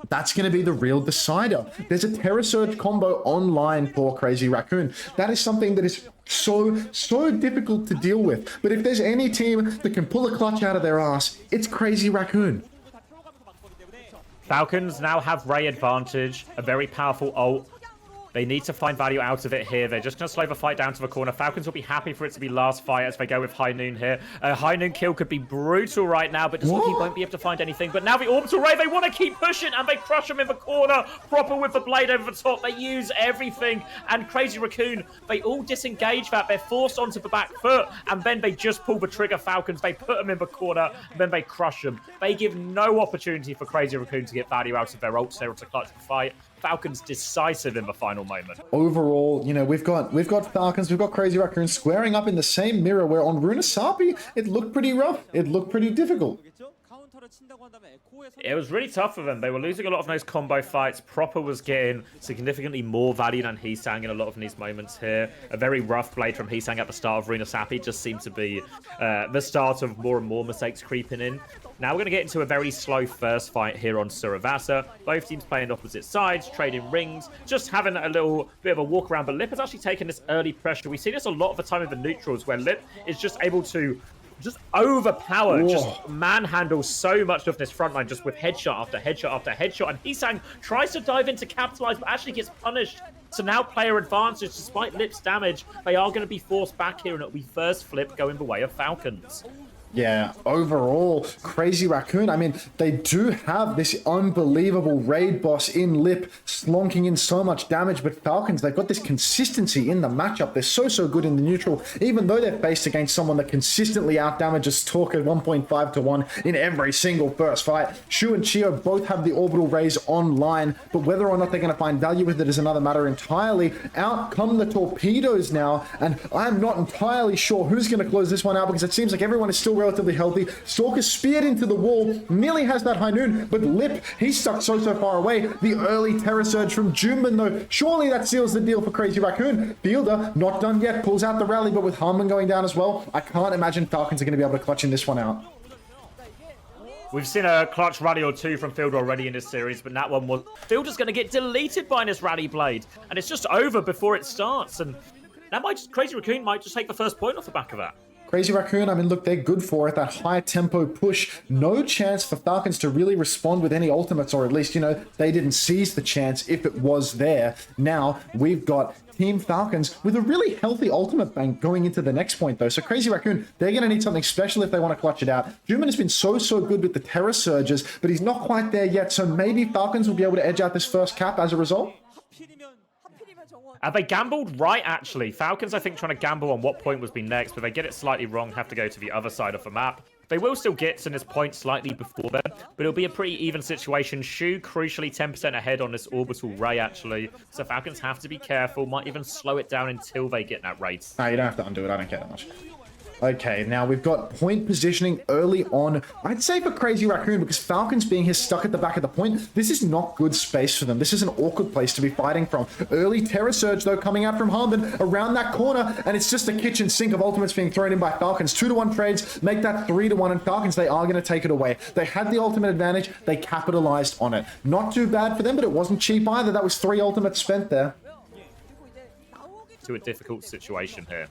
[SPEAKER 1] that's going to be the real decider. There's a Terror Surge combo online for Crazy Raccoon. That is something that is so difficult to deal with. But if there's any team that can pull a clutch out of their ass, it's Crazy Raccoon.
[SPEAKER 2] Falcons now have Ray advantage, a very powerful ult. They need to find value out of it here. They're just going to slow the fight down to the corner. Falcons will be happy for it to be last fight as they go with High Noon here. High Noon kill could be brutal right now, but doesn't look he won't be able to find anything. But now the Orbital Ray, they want to keep pushing, and they crush him in the corner. Proper with the blade over the top. They use everything. And Crazy Raccoon, they all disengage that. They're forced onto the back foot, and then they just pull the trigger. Falcons, they put them in the corner, and then they crush them. They give no opportunity for Crazy Raccoon to get value out of their ults there to clutch the fight. Falcons decisive in the final moment.
[SPEAKER 1] Overall, you know, we've got Falcons, we've got Crazy Raccoon squaring up in the same mirror where on Runasapi, it looked pretty rough. It looked pretty difficult.
[SPEAKER 2] It was really tough for them. They were losing a lot of those combo fights. Proper was getting significantly more value than Heesang in a lot of these moments here. A very rough blade from Heesang at the start of Runasapi just seemed to be the start of more and more mistakes creeping in. Now we're going to get into a very slow first fight here on Suravasa. Both teams playing opposite sides, trading rings, just having a little bit of a walk around. But Lip has actually taken this early pressure. We see this a lot of the time in the neutrals, where Lip is just able to just overpower, just manhandle so much of this front line, just with headshot after headshot after headshot. And Heesang tries to dive in to capitalize, but actually gets punished. So now player advantage, despite Lip's damage, they are going to be forced back here, and it'll be first flip going the way of Falcons.
[SPEAKER 1] Yeah, overall, Crazy Raccoon, I mean, they do have this unbelievable raid boss in Lip, slonking in so much damage, but Falcons, they've got this consistency in the matchup. They're so good in the neutral, even though they're faced against someone that consistently outdamages Stalker 1.5 to 1 in every single first fight. Shu and Chio both have the orbital rays online, but whether or not they're going to find value with it is another matter entirely. Out come the torpedoes now, and I'm not entirely sure who's going to close this one out, because it seems like everyone is still relatively healthy. Stalker speared into the wall, nearly has that high noon, but Lip, he's stuck so far away. The early Terror Surge from Junban, though, surely that seals the deal for Crazy Raccoon. Fielder, not done yet, pulls out the rally, but with Harmon going down as well, I can't imagine Falcons are going to be able to clutch in this one out.
[SPEAKER 2] We've seen a clutch rally or two from Fielder already in this series, but that one was... Fielder's going to get deleted by this rally blade, and it's just over before it starts, and that might just... Crazy Raccoon might just take the first point off the back of that.
[SPEAKER 1] Crazy Raccoon, I mean, look, they're good for it. That high tempo push. No chance for Falcons to really respond with any ultimates, or at least, you know, they didn't seize the chance if it was there. Now, we've got Team Falcons with a really healthy ultimate bank going into the next point, though. So Crazy Raccoon, they're going to need something special if they want to clutch it out. Juman has been so good with the Terror Surges, but he's not quite there yet. So maybe Falcons will be able to edge out this first cap as a result.
[SPEAKER 2] They gambled right, actually. Falcons, I think, trying to gamble on what point was being next, but they get it slightly wrong, have to go to the other side of the map. They will still get to this point slightly before them, but it'll be a pretty even situation. Shu, crucially, 10% ahead on this orbital ray, actually. So Falcons have to be careful, might even slow it down until they get that rate.
[SPEAKER 1] No, you don't have to undo it. I don't care that much. Okay, now we've got point positioning early on. I'd say for Crazy Raccoon, because Falcons being here stuck at the back of the point, this is not good space for them. This is an awkward place to be fighting from. Early Terror Surge, though, coming out from Harmon around that corner, and it's just a kitchen sink of ultimates being thrown in by Falcons. 2-to-1 trades, make that 3-to-1, and Falcons, they are going to take it away. They had the ultimate advantage. They capitalized on it. Not too bad for them, but it wasn't cheap either. That was 3 ultimates spent there.
[SPEAKER 2] To a difficult situation here.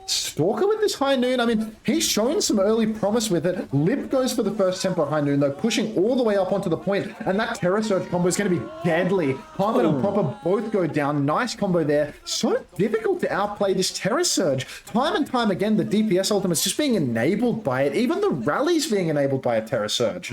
[SPEAKER 1] Stalker with this high noon, I mean, he's showing some early promise with it. Lip goes for the first tempo high noon, though, pushing all the way up onto the point, and that Terror Surge combo is going to be deadly. Harmon and Proper both go down. Nice combo there. So difficult to outplay this Terror Surge. Time and time again, the DPS ultimate's just being enabled by it. Even the rally's being enabled by a Terror Surge.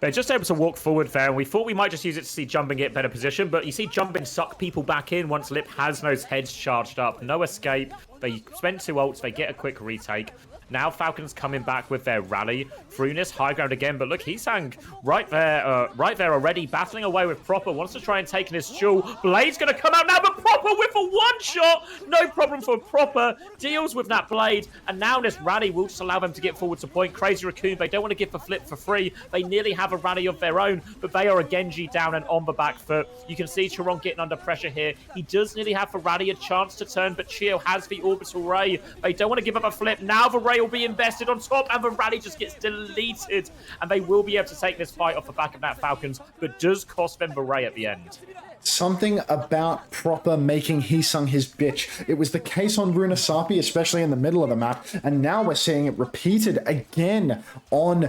[SPEAKER 2] They're just able to walk forward there, and we thought we might just use it to see Jumping get better position, but you see Jumping suck people back in once Lip has those heads charged up. No escape. They spend 2 ults, they get a quick retake. Now Falcons coming back with their rally. Frunis high ground again, but look, Heesang right there already, battling away with Proper, wants to try and take his jewel. Blade's going to come out now, but Proper with a one-shot! No problem for Proper, deals with that Blade, and now this rally will just allow them to get forward to point. Crazy Raccoon, they don't want to give the flip for free. They nearly have a rally of their own, but they are a Genji down and on the back foot. You can see Chiron getting under pressure here. He does nearly have the rally a chance to turn, but Chio has the orbital ray. They don't want to give up a flip. Now the ray will be invested on top, and the rally just gets deleted, and they will be able to take this fight off the back of that Falcons, but does cost them the ray at the end.
[SPEAKER 1] Something about Proper making Heesang his bitch. It was the case on Runasapi, especially in the middle of the map, and now we're seeing it repeated again on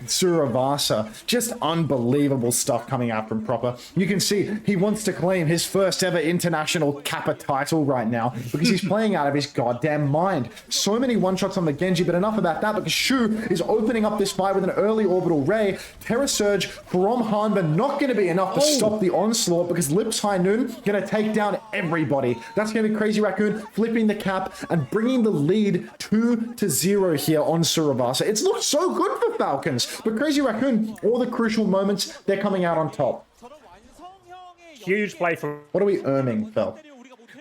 [SPEAKER 1] Suravasa. Just unbelievable stuff coming out from Proper. You can see he wants to claim his first ever international Kappa title right now because he's playing out of his goddamn mind. So many one-shots on the Genji, but enough about that because Shu is opening up this fight with an early orbital ray. Terror Surge from Hanba not going to be enough to stop the onslaught because Lips High Noon going to take down everybody. That's going to be Crazy Raccoon flipping the cap and bringing the lead 2-0 here on Suravasa. It's looked so good for Falcons, but Crazy Raccoon, all the crucial moments, they're coming out on top.
[SPEAKER 2] Huge play for...
[SPEAKER 1] What are we earning, Fel?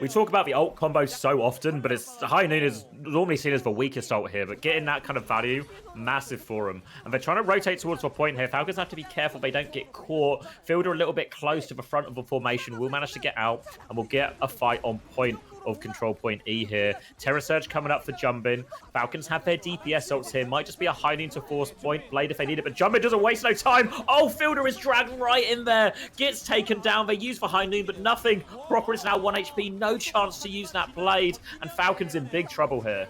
[SPEAKER 2] We talk about the ult combo so often, but High Noon is normally seen as the weakest ult here, but getting that kind of value, massive for them. And they're trying to rotate towards a point here. Falcons have to be careful they don't get caught. Fielder a little bit close to the front of the formation. We'll manage to get out, and we'll get a fight on point of control point E here. Terror Surge coming up for Jumbin. Falcons have their DPS ults here. Might just be a high noon to force point Blade if they need it, but Jumbin doesn't waste no time. Oh, Fielder is dragged right in there. Gets taken down. They use for high noon, but nothing. Proper is now 1 HP. No chance to use that Blade, and Falcons in big trouble here.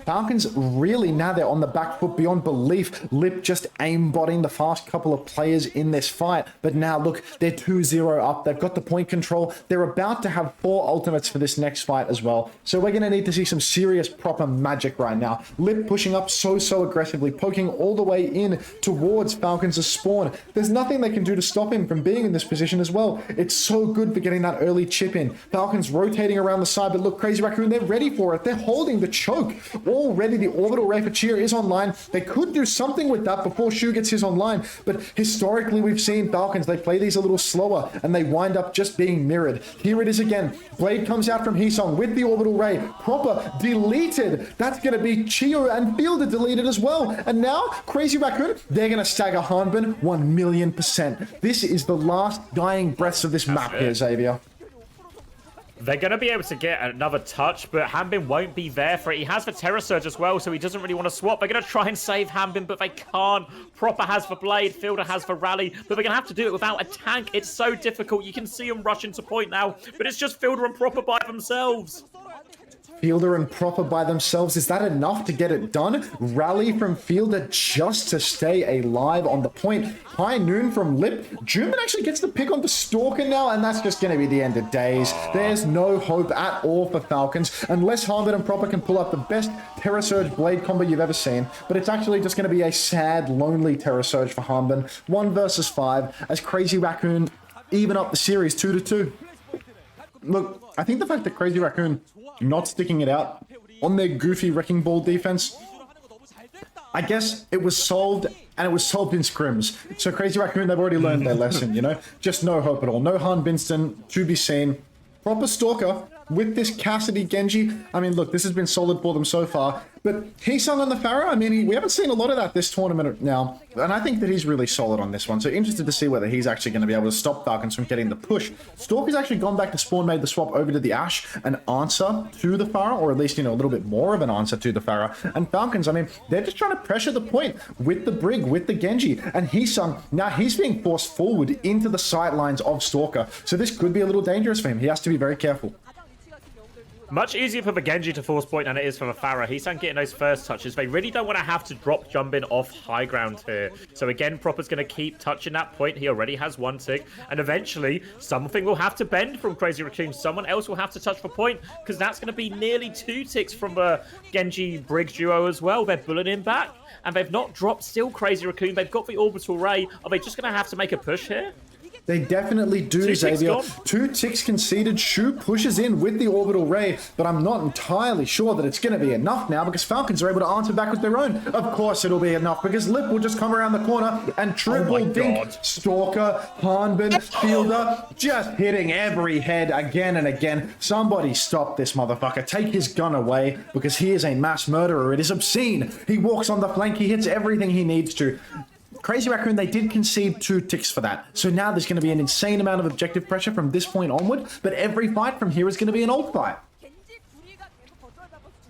[SPEAKER 1] Falcons really, now they're on the back foot beyond belief. Lip just aimbotting the fast couple of players in this fight. But now, look, they're 2-0 up. They've got the point control. They're about to have 4 ultimates for this next fight as well. So we're going to need to see some serious Proper magic right now. Lip pushing up so aggressively, poking all the way in towards Falcons' spawn. There's nothing they can do to stop him from being in this position as well. It's so good for getting that early chip in. Falcons rotating around the side, but look, Crazy Raccoon, they're ready for it. They're holding the choke. already the orbital ray for Chia is online. They could do something with that before Shu gets his online, but historically we've seen Falcons, they play these a little slower and they wind up just being mirrored. Here it is again. Blade comes out from Hisong with the orbital ray. Proper deleted. That's going to be Chio and Fielder deleted as well. And now Crazy Raccoon, they're going to stagger Hanbin 1,000,000%. This is the last dying breaths of this map here, Xavier.
[SPEAKER 2] They're going to be able to get another touch, but Hanbin won't be there for it. He has the Terror Surge as well, so he doesn't really want to swap. They're going to try and save Hanbin, but they can't. Proper has the Blade, Fielder has the Rally, but they're going to have to do it without a tank. It's so difficult. You can see him rush into point now, but it's just Fielder and Proper by themselves.
[SPEAKER 1] Fielder and Proper by themselves. Is that enough to get it done? Rally from Fielder just to stay alive on the point. High Noon from Lip. Juman actually gets the pick on the Stalker now, and that's just going to be the end of days. There's no hope at all for Falcons, unless Harvard and Proper can pull up the best Terror Surge Blade combo you've ever seen. But it's actually just going to be a sad, lonely Terror Surge for Hanbin. 1 versus 5, as Crazy Raccoon even up the series 2-2. Look, I think the fact that Crazy Raccoon not sticking it out on their goofy Wrecking Ball defense, I guess it was solved, and it was solved in scrims. So Crazy Raccoon, they've already learned their lesson, you know? Just no hope at all. No Han Binston to be seen. Proper Stalker with this Cassidy Genji. I mean, look, this has been solid for them so far. But Hisong on the Pharah, I mean, we haven't seen a lot of that this tournament now. And I think that he's really solid on this one. So interested to see whether he's actually going to be able to stop Falcons from getting the push. Stalker's actually gone back to spawn, made the swap over to the Ashe, an answer to the Pharah, or at least, you know, a little bit more of an answer to the Pharah. And Falcons, I mean, they're just trying to pressure the point with the Brig, with the Genji. And Hisong, now he's being forced forward into the sightlines of Stalker. So this could be a little dangerous for him. He has to be very careful.
[SPEAKER 2] Much easier for the Genji to force point than it is for the Pharah. He's getting those first touches. They really don't want to have to drop Jumbin off high ground here. So again, Proper's going to keep touching that point. He already has 1 tick. And eventually, something will have to bend from Crazy Raccoon. Someone else will have to touch the point, because that's going to be nearly 2 ticks from the Genji Brig duo as well. They're bulleting him back. And they've not dropped still Crazy Raccoon. They've got the Orbital Ray. Are they just going to have to make a push here?
[SPEAKER 1] They definitely do, Xavier. 2 ticks conceded. Shu pushes in with the Orbital Ray, but I'm not entirely sure that it's going to be enough now, because Falcons are able to answer back with their own. Of course it'll be enough, because Lip will just come around the corner and triple dink. Stalker, Hanbin, Fielder, just hitting every head again and again. Somebody stop this motherfucker. Take his gun away, because he is a mass murderer. It is obscene. He walks on the flank. He hits everything he needs to. Crazy Raccoon, they did concede 2 ticks for that. So now there's going to be an insane amount of objective pressure from this point onward, but every fight from here is going to be an ult fight.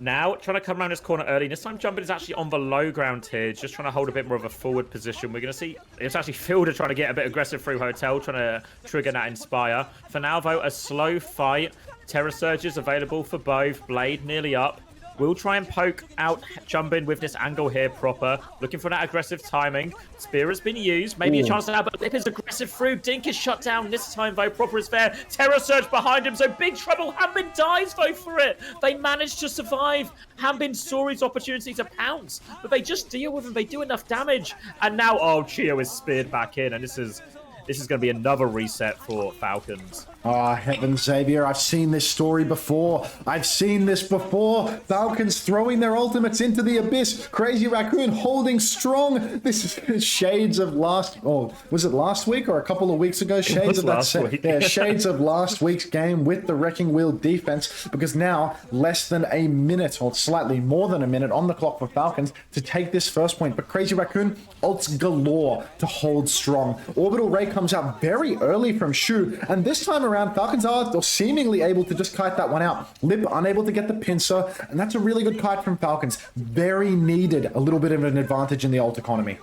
[SPEAKER 2] Now, trying to come around this corner early. This time, Jumpin is actually on the low ground here, just trying to hold a bit more of a forward position. We're going to see, it's actually Fielder trying to get a bit aggressive through Hotel, trying to trigger that Inspire. For now, though, a slow fight. Terror Surges available for both. Blade nearly up. We'll try and poke out Jumbin with this angle here, Proper. Looking for that aggressive timing. Spear has been used. Maybe a chance now, but Lip is aggressive through. Dink is shut down this time, though. Proper is there. Terror Surge behind him, so big trouble. Hanbin dies, though, for it. They managed to survive. Hanbin saw his opportunity to pounce, but they just deal with him. They do enough damage. And now, oh, Chio is speared back in, and this is going to be another reset for Falcons.
[SPEAKER 1] Ah, heavens, Xavier, I've seen this story before. I've seen this before. Falcons throwing their ultimates into the abyss. Crazy Raccoon holding strong. This is shades of last... Oh, was it last week or a couple of weeks ago? Shades of
[SPEAKER 2] last week.
[SPEAKER 1] Yeah, shades of last week's game with the Wrecking Wheel defense, because now less than a minute, or slightly more than a minute on the clock for Falcons to take this first point. But Crazy Raccoon, ults galore to hold strong. Orbital Ray comes out very early from Shu, and this time around, Falcons are seemingly able to just kite that one out. Lip unable to get the pincer, and that's a really good kite from Falcons. Very needed a little bit of an advantage in the ult economy.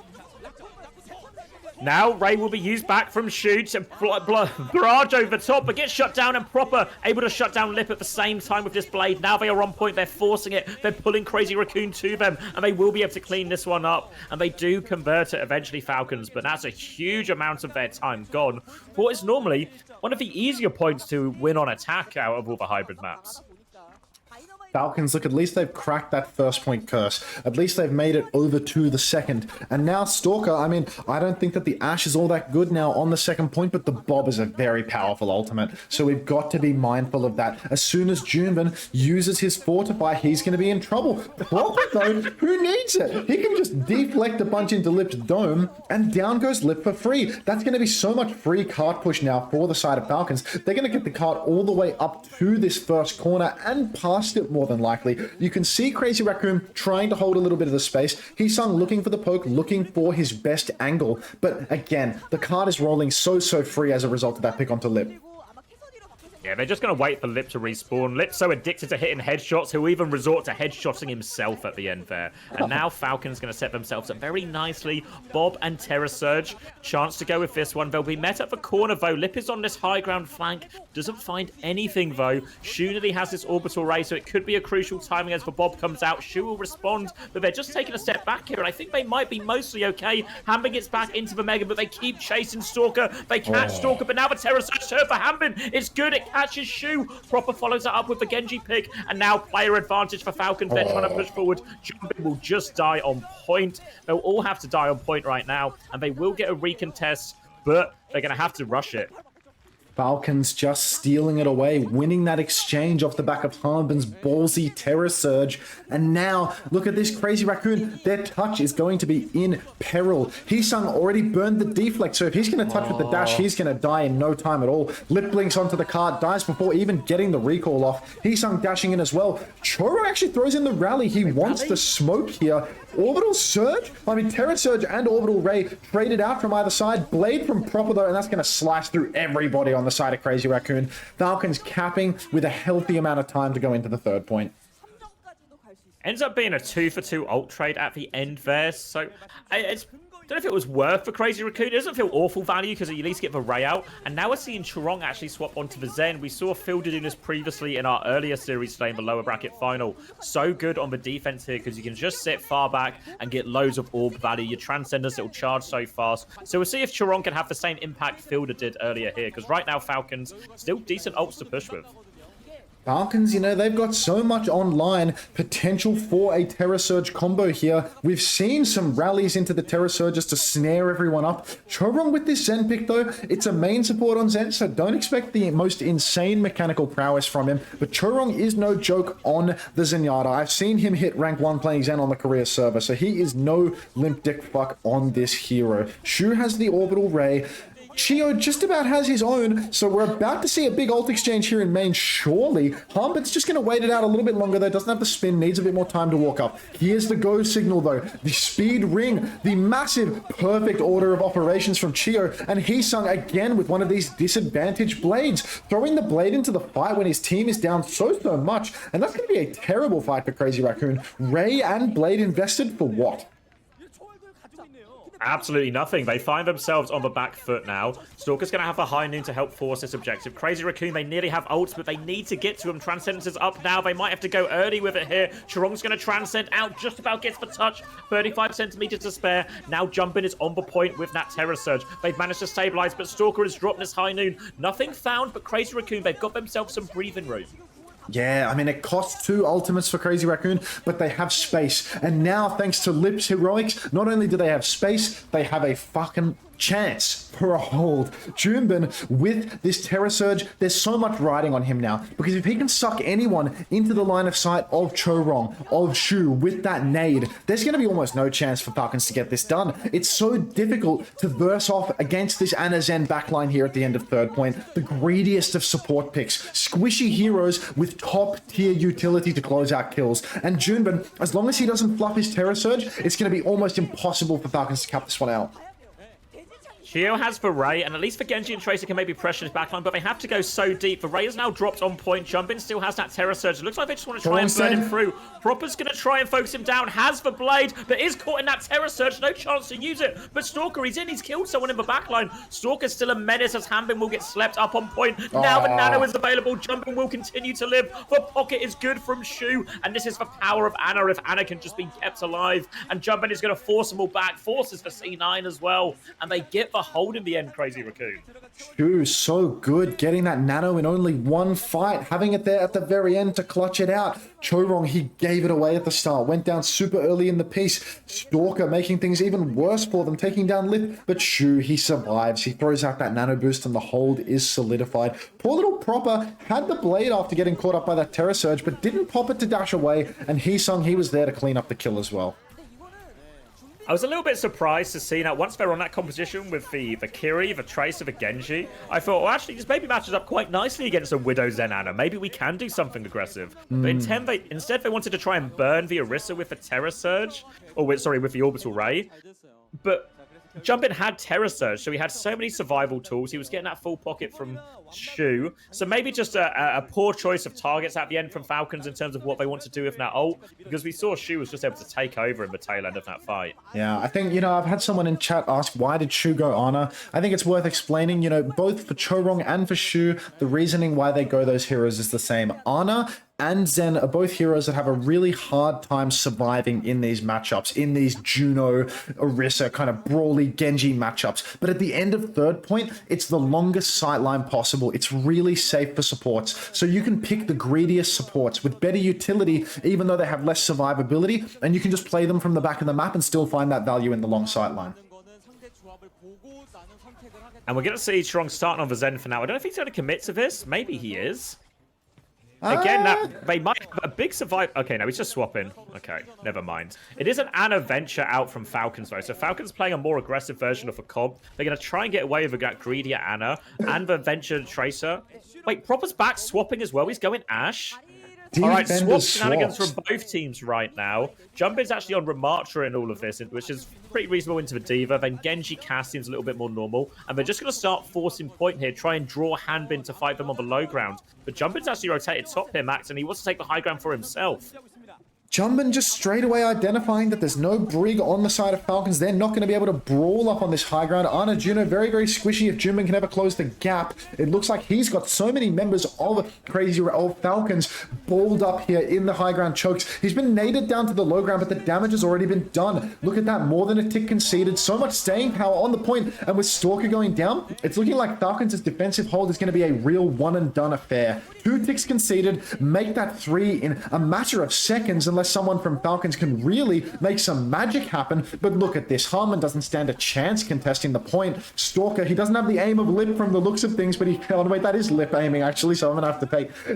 [SPEAKER 2] Now, Ray will be used back from Shoot and barrage over the top, but gets shut down, and Proper able to shut down Lip at the same time with this Blade. Now they are on point. They're forcing it. They're pulling Crazy Raccoon to them, and they will be able to clean this one up. And they do convert it eventually, Falcons, but that's a huge amount of their time gone for what is normally one of the easier points to win on attack out of all the hybrid maps.
[SPEAKER 1] Falcons, look, at least they've cracked that first point curse. At least they've made it over to the second. And now Stalker, I mean, I don't think that the Ash is all that good now on the second point, but the Bob is a very powerful ultimate. So we've got to be mindful of that. As soon as Junbin uses his Fortify, he's going to be in trouble. Proper though, who needs it? He can just deflect a bunch into Lip's dome, and down goes Lip for free. That's going to be so much free cart push now for the side of Falcons. They're going to get the cart all the way up to this first corner and past it more than likely. You can see Crazy Raccoon trying to hold a little bit of the space. Hisung looking for the poke, looking for his best angle. But again, the cart is rolling so free as a result of that pick onto Lip.
[SPEAKER 2] Yeah, they're just going to wait for Lip to respawn. Lip's so addicted to hitting headshots, he'll even resort to headshotting himself at the end there. And now Falcon's going to set themselves up very nicely. Bob and Terra Surge, chance to go with this one. They'll be met at the corner, though. Lip is on this high ground flank, doesn't find anything, though. Shu nearly has this orbital ray, so it could be a crucial timing as the Bob comes out. Shu will respond, but they're just taking a step back here, and I think they might be mostly okay. Hanbin gets back into the Mega, but they keep chasing Stalker. They catch Stalker, but now the Terra Surge turn for Hanbin. It's good, it catches Shu. Proper follows that up with the Genji pick, and now player advantage for Falcons. They're trying to push forward. Jumping will just die on point. They'll all have to die on point right now, and they will get a recontest, but they're going to have to rush it.
[SPEAKER 1] Falcons just stealing it away, winning that exchange off the back of Harbin's ballsy Terror Surge. And now, look at this Crazy Raccoon. Their touch is going to be in peril. Hisung already burned the deflect, so if he's going to touch with the dash, he's going to die in no time at all. Lip blinks onto the cart, dies before even getting the recall off. Hisung dashing in as well. Choro actually throws in the rally. He wants the smoke here. Orbital Surge? I mean, Terra Surge and Orbital Ray traded out from either side. Blade from Proper, though, and that's going to slice through everybody on the side of Crazy Raccoon. Falcons capping with a healthy amount of time to go into the third point.
[SPEAKER 2] Ends up being a 2-for-2 ult trade at the end there, so I don't know if it was worth for Crazy Raccoon. It doesn't feel awful value because you at least get the Ray out. And now we're seeing Chorong actually swap onto the Zen. We saw Phil doing this previously in our earlier series today in the lower bracket final. So good on the defense here because you can just sit far back and get loads of orb value. Your Transcenders, it'll charge so fast. So we'll see if Chorong can have the same impact Fielder did earlier here because right now Falcons still decent ults to push with.
[SPEAKER 1] Falcons, you know, they've got so much online potential for a Terra Surge combo here. We've seen some rallies into the Terra Surges to snare everyone up. Chorong with this Zen pick, though, it's a main support on Zen, so don't expect the most insane mechanical prowess from him. But Chorong is no joke on the Zenyatta. I've seen him hit rank 1 playing Zen on the career server, so he is no limp dick fuck on this hero. Shu has the Orbital Ray. Chio just about has his own, so we're about to see a big ult exchange here in main, surely. Hambit's just going to wait it out a little bit longer, though. Doesn't have the spin, needs a bit more time to walk up. Here's the go signal, though. The speed ring, the massive, perfect order of operations from Chio, and Hisung again with one of these disadvantaged blades, throwing the blade into the fight when his team is down so much, and that's going to be a terrible fight for Crazy Raccoon. Ray and blade invested for what?
[SPEAKER 2] Absolutely nothing. They find themselves on the back foot now. Stalker's going to have a high noon to help force this objective. Crazy Raccoon, they nearly have ults, but they need to get to him. Transcendence is up now. They might have to go early with it here. Chorong's going to transcend out, just about gets the touch. 35 centimeters to spare. Now Jumpin is on the point with that Terror Surge. They've managed to stabilize, but Stalker has dropped this high noon. Nothing found, but Crazy Raccoon, they've got themselves some breathing room.
[SPEAKER 1] Yeah, I mean, it costs 2 ultimates for Crazy Raccoon, but they have space. And now, thanks to Lip's heroics, not only do they have space, they have a fucking chance for a hold. Junbin, with this Terror Surge, there's so much riding on him now, because if he can suck anyone into the line of sight of Chorong, of Shu, with that nade, there's going to be almost no chance for Falcons to get this done. It's so difficult to verse off against this Ana Zen backline here at the end of third point. The greediest of support picks. Squishy heroes with top tier utility to close out kills. And Junbin, as long as he doesn't fluff his Terror Surge, it's going to be almost impossible for Falcons to cap this one out.
[SPEAKER 2] Chio has the Ray, and at least for Genji and Tracer can maybe pressure his backline, but they have to go so deep. The Ray is now dropped on point. Jumpin still has that Terror Surge. It looks like they just want to try and burn him through. Proper's going to try and focus him down. Has the Blade, but is caught in that Terror Surge. No chance to use it. But Stalker, he's in. He's killed someone in the backline. Stalker's still a menace as Hanbin will get slept up on point. Now the Nano is available. Jumpin will continue to live. The pocket is good from Shu, and this is the power of Ana if Ana can just be kept alive. And Jumpin is going to force them all back. Forces for C9 as well, and they get the the hold in the end, Crazy Raccoon.
[SPEAKER 1] Shu, so good, getting that nano in only one fight, having it there at the very end to clutch it out. Chorong, he gave it away at the start, went down super early in the piece. Stalker making things even worse for them, taking down Lip, but Shu, he survives. He throws out that nano boost and the hold is solidified. Poor little Proper had the blade after getting caught up by that Terror Surge, but didn't pop it to dash away, and Heesung, he was there to clean up the kill as well.
[SPEAKER 2] I was a little bit surprised to see that once they're on that composition with the Kiri, the Tracer, the Genji, I thought, well, actually, this maybe matches up quite nicely against a Widow Zen Ana. Maybe we can do something aggressive. But instead, they wanted to try and burn the Orisa with the Terror Surge, or with the Orbital Ray. But Jumpin had Terror Surge, so he had so many survival tools. He was getting that full pocket from Shu. So maybe just a poor choice of targets at the end from Falcons in terms of what they want to do with that ult, because we saw Shu was just able to take over in the tail end of that fight.
[SPEAKER 1] Yeah, I think, I've had someone in chat ask, why did Shu go Ana? I think it's worth explaining, both for Chorong and for Shu, the reasoning why they go those heroes is the same. Ana and Zen are both heroes that have a really hard time surviving in these matchups, in these Juno, Orisa kind of brawly Genji matchups. But at the end of third point, it's the longest sightline possible. It's really safe for supports. So you can pick the greediest supports with better utility, even though they have less survivability, and you can just play them from the back of the map and still find that value in the long sightline.
[SPEAKER 2] And we're going to see Strong starting on the Zen for now. I don't know if he's going to commit to this. Maybe he is. Again, they might have a big survive. Okay, no, he's just swapping. Okay, never mind. It is an Ana venture out from Falcons, though. So Falcons playing a more aggressive version of a comp. They're going to try and get away with that greedier Ana and the venture Tracer. Wait, Proper's back swapping as well. He's going Ashe. All right, swap shenanigans from both teams right now. Jumpin's actually on Ramatra in all of this, which is pretty reasonable into the Diva. Then Genji Cassian's a little bit more normal. And they're just going to start forcing point here, try and draw Hanbin to fight them on the low ground. But Jumpin's actually rotated top here, Max, and he wants to take the high ground for himself.
[SPEAKER 1] Jumpin just straight away identifying that there's no Brig on the side of Falcons. They're not going to be able to brawl up on this high ground. Ana Juno, very, very squishy if Jumpin can ever close the gap. It looks like he's got so many members of Falcons balled up here in the high ground chokes. He's been naded down to the low ground, but the damage has already been done. Look at that, more than a tick conceded. So much staying power on the point, and with Stalker going down, it's looking like Falcons' defensive hold is going to be a real one and done affair. 2 ticks conceded, make that 3 in a matter of seconds, unless someone from Falcons can really make some magic happen. But look at this, Harmon doesn't stand a chance contesting the point. Stalker, he doesn't have the aim of Lip from the looks of things, but oh wait, that is Lip aiming actually, so I'm gonna have to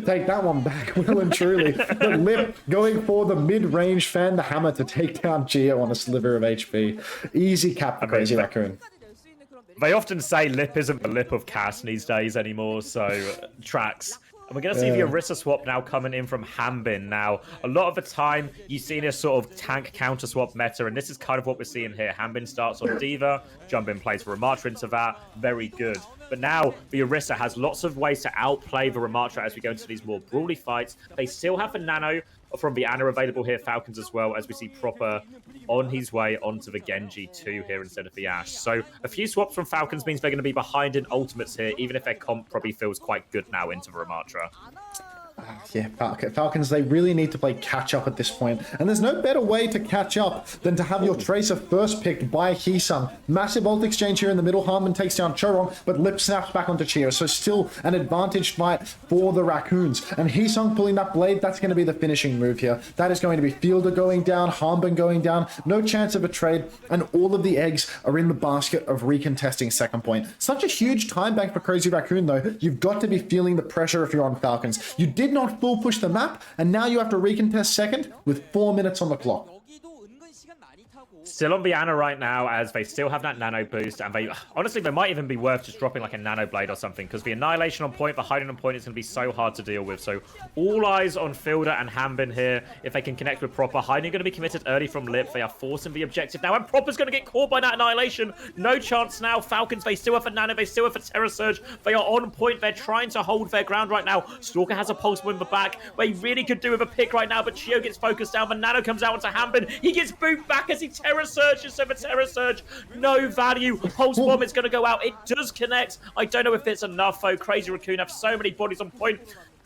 [SPEAKER 1] take that one back well and truly. But Lip going for the mid-range fan, the hammer to take down Geo on a sliver of HP. Easy cap for Crazy Raccoon.
[SPEAKER 2] They often say Lip isn't the Lip of Cass these days anymore, so tracks. And we're going to see the Orisa swap now coming in from Hanbin. Now, a lot of the time, you see this sort of tank counter swap meta, and this is kind of what we're seeing here. Hanbin starts on Diva, Jumpin plays Ramatra into that. Very good. But now, the Orisa has lots of ways to outplay the Ramatra as we go into these more brawly fights. They still have the Nano from the Ana available here, Falcons as well, as we see Proper on his way onto the Genji 2 here instead of the Ashe. So a few swaps from Falcons means they're going to be behind in ultimates here, even if their comp probably feels quite good now into the Ramatra.
[SPEAKER 1] Yeah, Falcons, they really need to play catch up at this point. And there's no better way to catch up than to have your Tracer first picked by Heesung. Massive ult exchange here in the middle. Harmon takes down Chorong, but Lip snaps back onto Chio. So still an advantage fight for the Raccoons. And Heesung pulling that blade, that's going to be the finishing move here. That is going to be Fielder going down, Harmon going down. No chance of a trade. And all of the eggs are in the basket of recontesting second point. Such a huge time bank for Crazy Raccoon, though. You've got to be feeling the pressure if you're on Falcons. You did not full push the map, and now you have to recontest second with 4 minutes on the clock.
[SPEAKER 2] Still on the Ana right now, as they still have that nano boost, and they honestly, they might even be worth just dropping like a nano blade or something, because the annihilation on point, the hiding on point is going to be so hard to deal with. So all eyes on Fielder and Hanbin here. If they can connect with Proper, hiding going to be committed early from Lip. They are forcing the objective now, and Proper's going to get caught by that annihilation. No chance now. Falcons, they still have a nano, they still have a Terror Surge. They are on point. They're trying to hold their ground right now. Stalker has a pulse bomb in the back. They really could do with a pick right now, but Chio gets focused down. The nano comes out onto Hanbin. He gets booted back as he Terror Surges. So the Terror Surge, no value. Pulse bomb is going to go out. It does connect. I don't know if it's enough, though. Crazy Raccoon have so many bodies on point.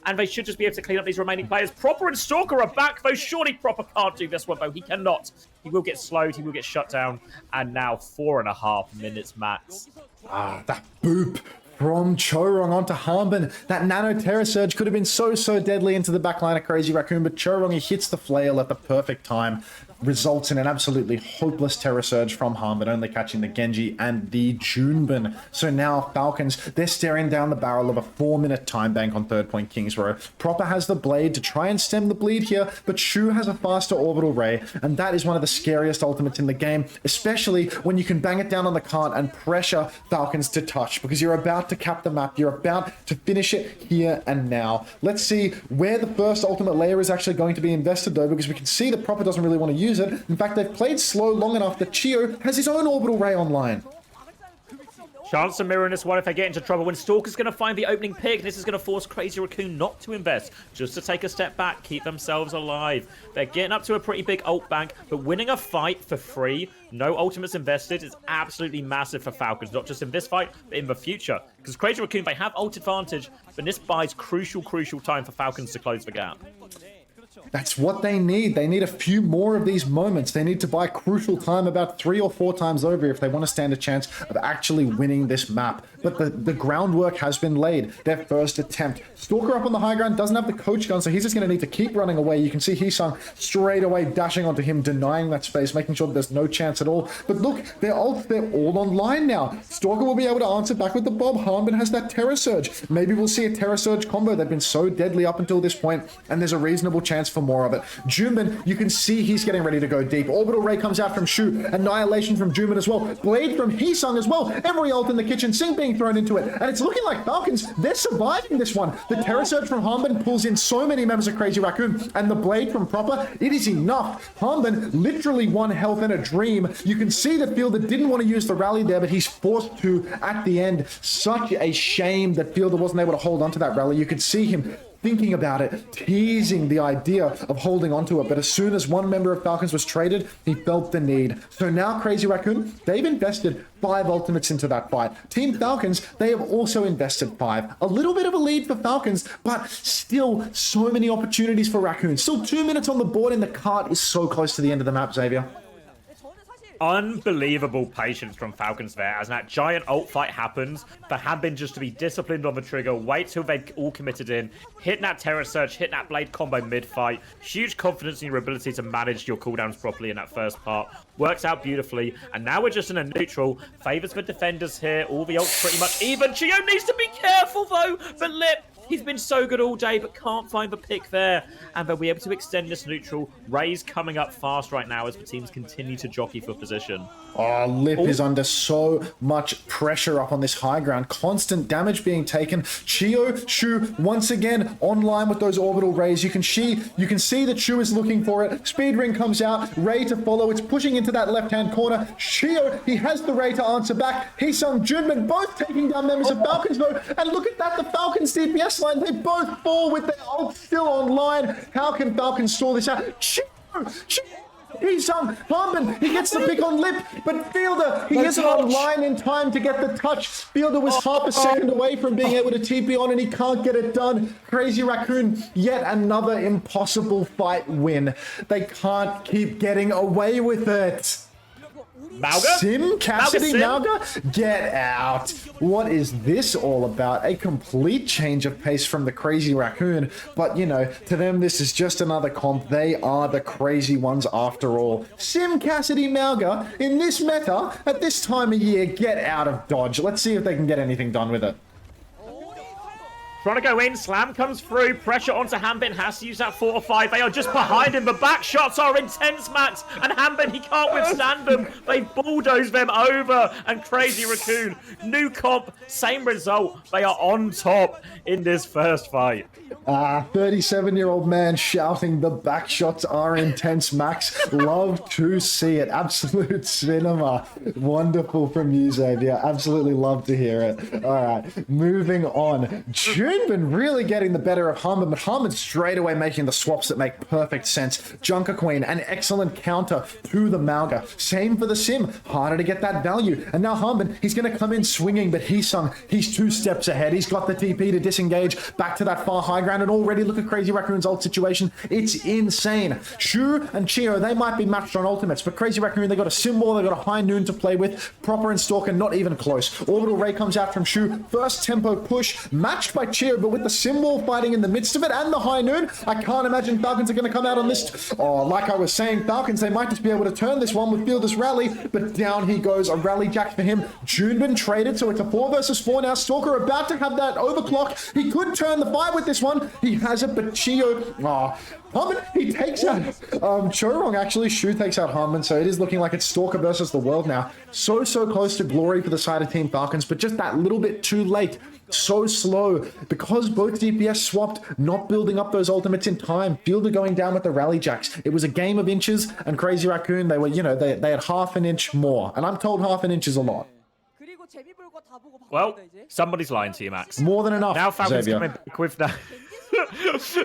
[SPEAKER 2] and they should just be able to clean up these remaining players. Proper and Stalker are back, though. Surely Proper can't do this one, though. He cannot. He will get slowed, he will get shut down, and now 4.5 minutes max.
[SPEAKER 1] That boop from Chorong onto Harbin. That Nano Terror Surge could have been so deadly into the backline of Crazy Raccoon, but Chorong, he hits the flail at the perfect time. Results in an absolutely hopeless Terror Surge from Harbin, only catching the Genji and the Junbin. So now Falcons, they're staring down the barrel of a 4-minute time bank on third point Kings Row. Proper has the blade to try and stem the bleed here, but Shu has a faster orbital ray, and that is one of the scariest ultimates in the game, especially when you can bang it down on the cart and pressure Falcons to touch, because you're about to cap the map, you're about to finish it here and now. Let's see where the first ultimate layer is actually going to be invested though, because we can see that Proper doesn't really want to use it. In fact, they've played slow long enough that Chio has his own orbital ray online.
[SPEAKER 2] Chance to mirror in this one if they get into trouble. When Stalker's going to find the opening pick, this is going to force Crazy Raccoon not to invest, just to take a step back, keep themselves alive. They're getting up to a pretty big ult bank, but winning a fight for free, no ultimates invested, is absolutely massive for Falcons, not just in this fight, but in the future. Because Crazy Raccoon, they have ult advantage, but this buys crucial time for Falcons to close the gap.
[SPEAKER 1] That's what they need. They need a few more of these moments. They need to buy crucial time about 3 or 4 times over if they want to stand a chance of actually winning this map. But the groundwork has been laid. Their first attempt. Stalker up on the high ground, doesn't have the coach gun, so he's just going to need to keep running away. You can see Heesung straight away dashing onto him, denying that space, making sure that there's no chance at all. But look, their ults, they're all online now. Stalker will be able to answer back with the bomb. Harbin has that Terror Surge. Maybe we'll see a Terror Surge combo. They've been so deadly up until this point, and there's a reasonable chance for more of it. Junbin, you can see he's getting ready to go deep. Orbital Ray comes out from Shu. Annihilation from Junbin as well. Blade from Heesung as well. Every ult in the kitchen sink being thrown into it. And it's looking like Falcons, they're surviving this one. The Terror Surge from Harbin pulls in so many members of Crazy Raccoon. And the Blade from Proper, it is enough. Harbin, literally 1 health and a dream. You can see the Fielder didn't want to use the rally there, but he's forced to at the end. Such a shame that Fielder wasn't able to hold onto that rally. You could see him thinking about it, teasing the idea of holding onto it, but as soon as one member of Falcons was traded, he felt the need. So now Crazy Raccoon, they've invested 5 ultimates into that fight. Team Falcons, they have also invested 5. A little bit of a lead for Falcons, but still so many opportunities for Raccoon. Still 2 minutes on the board, and the cart is so close to the end of the map, Xavier.
[SPEAKER 2] Unbelievable patience from Falcons there as that giant ult fight happens for Hambin just to be disciplined on the trigger, wait till they've all committed in, hit that Terror Surge, hit that Blade combo mid-fight. Huge confidence in your ability to manage your cooldowns properly in that first part. Works out beautifully, and now we're just in a neutral. Favors the defenders here, all the ults pretty much even. Chio needs to be careful though, but Lip, he's been so good all day, but can't find the pick there. And they'll be able to extend this neutral. Ray's coming up fast right now as the teams continue to jockey for position.
[SPEAKER 1] Oh, Lip is under so much pressure up on this high ground. Constant damage being taken. Chio, Shu, once again, online with those orbital rays. You can see that Shu is looking for it. Speed ring comes out. Ray to follow. It's pushing into that left-hand corner. Chio, he has the ray to answer back. Heesung, Junbin, both taking down members of Falcons though. And look at that, the Falcons DPS line. They both fall with their ult still online. How can Falcons stall this out? Chio, Heesung, Harbin, he gets the pick on Lip, but Fielder, he isn't online in time to get the touch. Fielder was half a second away from being able to TP on, and he can't get it done. Crazy Raccoon, yet another impossible fight win. They can't keep getting away with it.
[SPEAKER 2] Malga?
[SPEAKER 1] Sim? Cassidy?
[SPEAKER 2] Malga?
[SPEAKER 1] Malga? Get out. What is this all about? A complete change of pace from the Crazy Raccoon. But, you know, to them, this is just another comp. They are the crazy ones after all. Sim, Cassidy, Malga, in this meta, at this time of year, get out of Dodge. Let's see if they can get anything done with it.
[SPEAKER 2] Trying to go in, Slam comes through, pressure onto Hambin, has to use that fortify. They are just behind him, the back shots are intense, Max, and Hambin, he can't withstand them. They bulldoze them over, and Crazy Raccoon, new comp, same result. They are on top in this first fight.
[SPEAKER 1] 37-year-old man shouting, the back shots are intense, Max. Love to see it. Absolute cinema. Wonderful from you, Xavier. Absolutely love to hear it. All right, moving on. Junbin really getting the better of Harmon, but Harmon straight away making the swaps that make perfect sense. Junker Queen, an excellent counter to the Malga. Same for the Sim. Harder to get that value. And now Harmon, he's going to come in swinging, but he's 2 steps ahead. He's got the TP to disengage back to that far high ground. around, and already look at Crazy Raccoon's ult situation. It's insane. Shu and Chio, they might be matched on ultimates, but Crazy Raccoon, they got a Symbol, they got a High Noon to play with. Proper and Stalker, not even close. Orbital Ray comes out from Shu. First tempo push, matched by Chio, but with the Symbol fighting in the midst of it and the High Noon, I can't imagine Falcons are going to come out on this. Oh, like I was saying, Falcons, they might just be able to turn this one with Fielder's Rally, but down he goes. A Rally Jack for him. Junbin traded, so it's a 4 versus 4 now. Stalker about to have that overclock. He could turn the fight with this one. He has it, but Chio, Harmon, he takes out Chorong, actually. Shu takes out Harmon, so it is looking like it's Stalker versus the world now. So close to glory for the side of Team Falcons, but just that little bit too late. So slow, because both DPS swapped, not building up those ultimates in time. Fielder going down with the Rally Jacks. It was a game of inches, and Crazy Raccoon, they were, they had half an inch more, and I'm told half an inch is a lot.
[SPEAKER 2] Well, somebody's lying to you, Max.
[SPEAKER 1] More than enough.
[SPEAKER 2] Now Falcons coming back with that.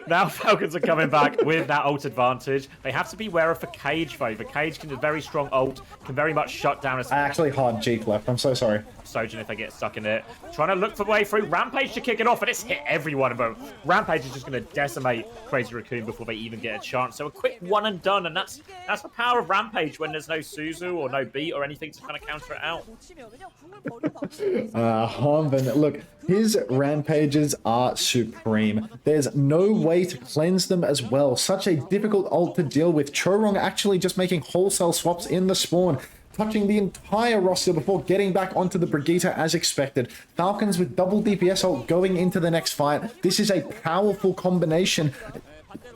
[SPEAKER 2] Now Falcons are coming back with that ult advantage. They have to be wary for Cage, though. The Cage can do very strong ult, can very much shut down.
[SPEAKER 1] I actually hard Jeep left. I'm so sorry.
[SPEAKER 2] Sojin if they get stuck in it. Trying to look for the way through. Rampage to kick it off, and it's hit everyone. But Rampage is just going to decimate Crazy Raccoon before they even get a chance. So a quick one and done, and that's the power of Rampage when there's no Suzu or no beat or anything to kind of counter it out.
[SPEAKER 1] Harmon, look, his Rampages are supreme. There's no way to cleanse them as well. Such a difficult ult to deal with. Chorong actually just making wholesale swaps in the spawn, touching the entire roster before getting back onto the Brigitte as expected. Falcons with double DPS ult going into the next fight. This is a powerful combination.